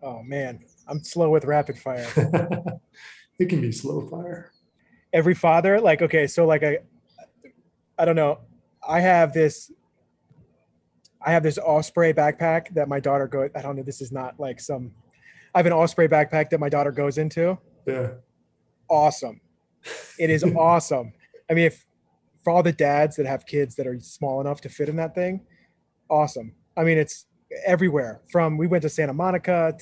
Oh man, I'm slow with rapid fire. It can be slow fire. Every father, like, okay, so like I don't know. I have this Osprey backpack that my daughter I don't know. This is not like I have an Osprey backpack that my daughter goes into. Yeah. Awesome. It is awesome. I mean, for all the dads that have kids that are small enough to fit in that thing, awesome. I mean, it's everywhere. We went to Santa Monica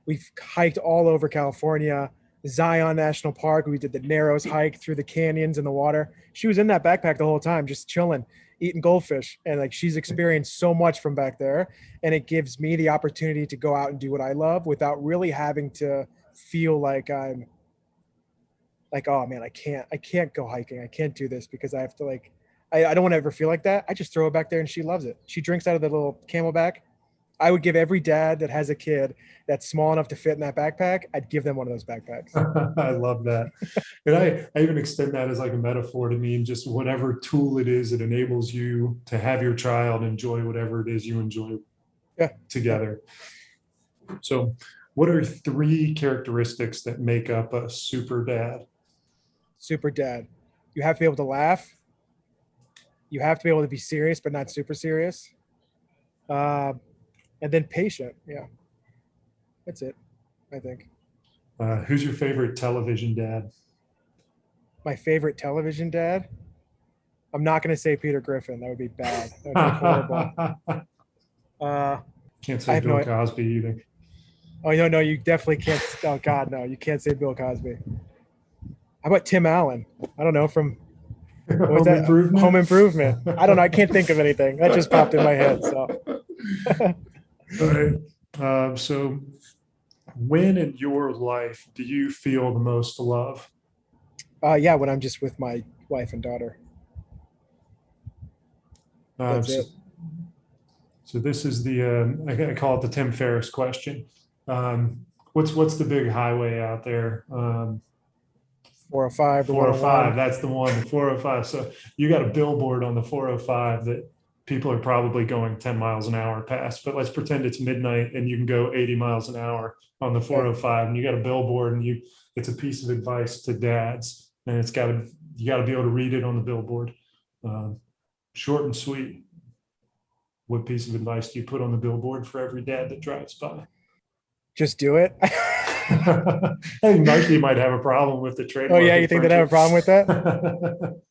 we've hiked all over California, Zion National Park. We did the Narrows hike through the canyons and the water. She was in that backpack the whole time, just chilling, eating goldfish. And like, she's experienced so much from back there. And it gives me the opportunity to go out and do what I love without really having to feel like I'm like, oh man, I can't go hiking. I can't do this because I have to I don't want to ever feel like that. I just throw it back there and she loves it. She drinks out of the little Camelback. I would give every dad that has a kid that's small enough to fit in that backpack, I'd give them one of those backpacks. I love that. And I even extend that as like a metaphor to mean just whatever tool it is that enables you to have your child enjoy whatever it is you enjoy together. So what are 3 characteristics that make up a super dad? Super dad. You have to be able to laugh. You have to be able to be serious, but not super serious. And then patient. Yeah. That's it, I think. Who's your favorite television dad? My favorite television dad? I'm not going to say Peter Griffin. That would be bad. That would be horrible. Can't say Bill Cosby either. Oh, no, you definitely can't. Oh, God, no. You can't say Bill Cosby. How about Tim Allen? I don't know, from Home Improvement? Home Improvement. I don't know. I can't think of anything. That just popped in my head. So. All right. So when in your life do you feel the most love? Yeah, when I'm just with my wife and daughter. Um, That's so, it. so this is the I call it the Tim Ferriss question. What's the big highway out there? 405 to 405. 101. That's the one. The 405. So you got a billboard on the 405 that people are probably going 10 miles an hour past. But let's pretend it's midnight and you can go 80 miles an hour on the 405, and you got a billboard, and it's a piece of advice to dads, and you got to be able to read it on the billboard. Short and sweet. What piece of advice do you put on the billboard for every dad that drives by? Just do it. I think Nike might have a problem with the trademark. Oh yeah, you think they'd have a problem with that? that?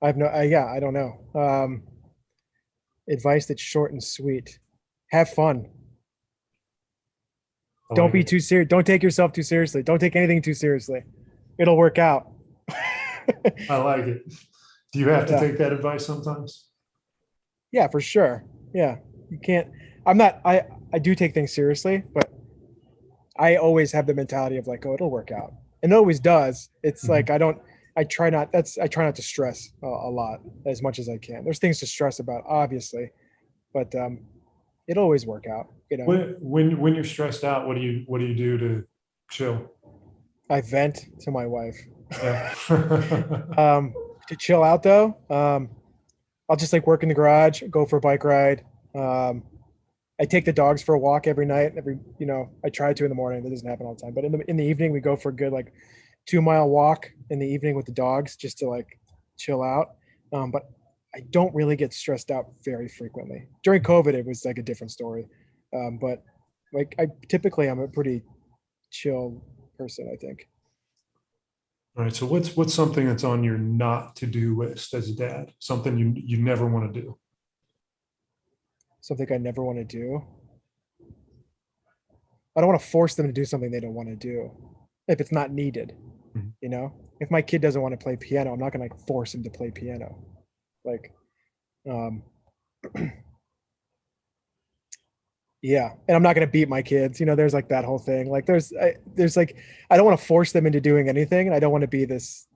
I don't know. Advice that's short and sweet. Have fun. Don't be too serious. Don't take yourself too seriously. Don't take anything too seriously. It'll work out. I like it. Do you have to take that advice sometimes? Yeah, for sure. Yeah, you can't. I do take things seriously, but I always have the mentality of like, oh, it'll work out, and it always does. It's like I try not to stress a lot as much as I can. There's things to stress about, obviously, but it'll always work out. You know, when you're stressed out, what do you do to chill? I vent to my wife. Yeah. To chill out though, I'll just like work in the garage, go for a bike ride. I take the dogs for a walk every night. I try to in the morning. That doesn't happen all the time, but in the evening we go for a good like 2-mile walk in the evening with the dogs just to like chill out. But I don't really get stressed out very frequently. During COVID, it was like a different story. But like I'm a pretty chill person, I think. All right. So what's something that's on your not to do list as a dad? Something you never want to do? Something I never want to do. I don't want to force them to do something they don't want to do if it's not needed. Mm-hmm. You know, if my kid doesn't want to play piano, I'm not going to like force him to play piano. Like, yeah. And I'm not going to beat my kids. You know, there's like that whole thing. Like there's like, I don't want to force them into doing anything. And I don't want to be this.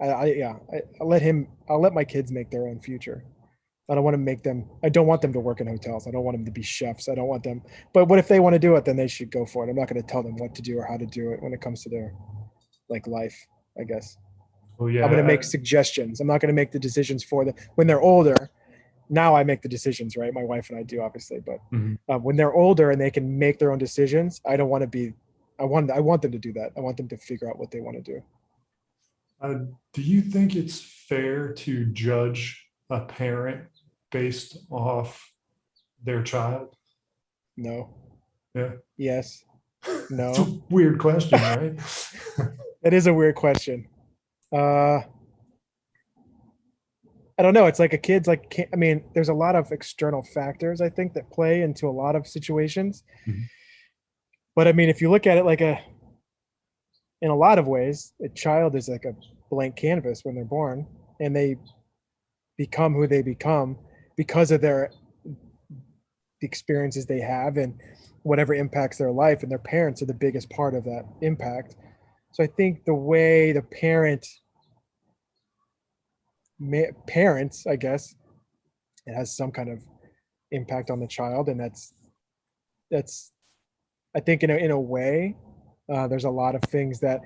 I'll let my kids make their own future. I don't want them to work in hotels. I don't want them to be chefs. I don't want them, but what if they want to do it? Then they should go for it. I'm not going to tell them what to do or how to do it when it comes to their like life, I guess. Well, yeah, I'm going to make suggestions. I'm not going to make the decisions for them when they're older. Now I make the decisions, right? My wife and I do, obviously, but when they're older and they can make their own decisions, I don't want to be. I want them to do that. I want them to figure out what they want to do. Do you think it's fair to judge a parent based off their child? No. Yeah. Yes. No. It's a weird question, right? It is a weird question. I don't know. It's like a kid's like, there's a lot of external factors, I think, that play into a lot of situations. Mm-hmm. But I mean, if you look at it like in a lot of ways, a child is like a blank canvas when they're born, and they become who they become because of the experiences they have and whatever impacts their life, and their parents are the biggest part of that impact. So I think the way the parents, I guess, it has some kind of impact on the child, and that's I think in a way, there's a lot of things that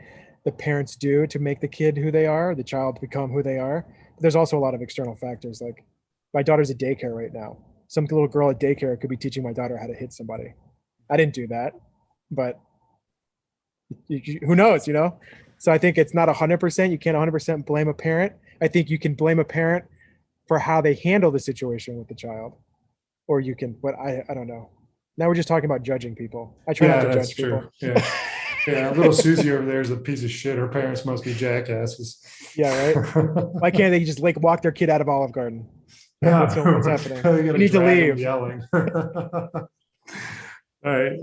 the parents do to make the kid who they are, the child become who they are. But there's also a lot of external factors. Like my daughter's at daycare right now. Some little girl at daycare could be teaching my daughter how to hit somebody. I didn't do that, but who knows, you know? So I think it's not 100%. You can't 100% blame a parent. I think you can blame a parent for how they handle the situation with the child, or you can, but I don't know. Now we're just talking about judging people. I try not to judge people. Yeah. Yeah, little Susie over there is a piece of shit. Her parents must be jackasses. Yeah, right. Why can't they just like walk their kid out of Olive Garden? Yeah. What's happening? You need to leave. Yelling. All right.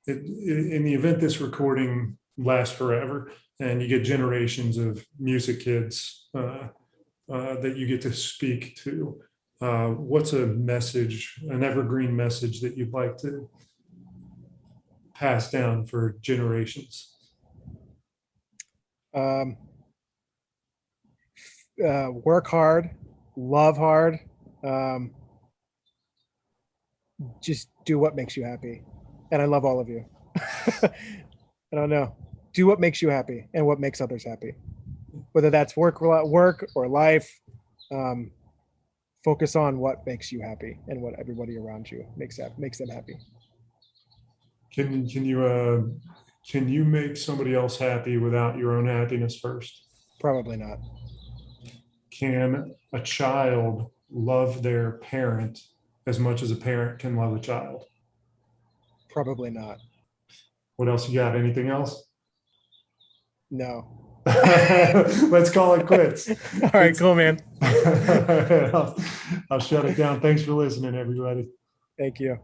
In the event this recording lasts forever, and you get generations of music kids that you get to speak to, what's a message, an evergreen message that you'd like to pass down for generations? Work hard, love hard. Just do what makes you happy. And I love all of you. I don't know. Do what makes you happy and what makes others happy. Whether that's work or life, focus on what makes you happy and what everybody around you makes them happy. Can you make somebody else happy without your own happiness first? Probably not. Can a child love their parent as much as a parent can love a child? Probably not. What else you got? Anything else? No. Let's call it quits. All right, cool, man. I'll shut it down. Thanks for listening, everybody. Thank you.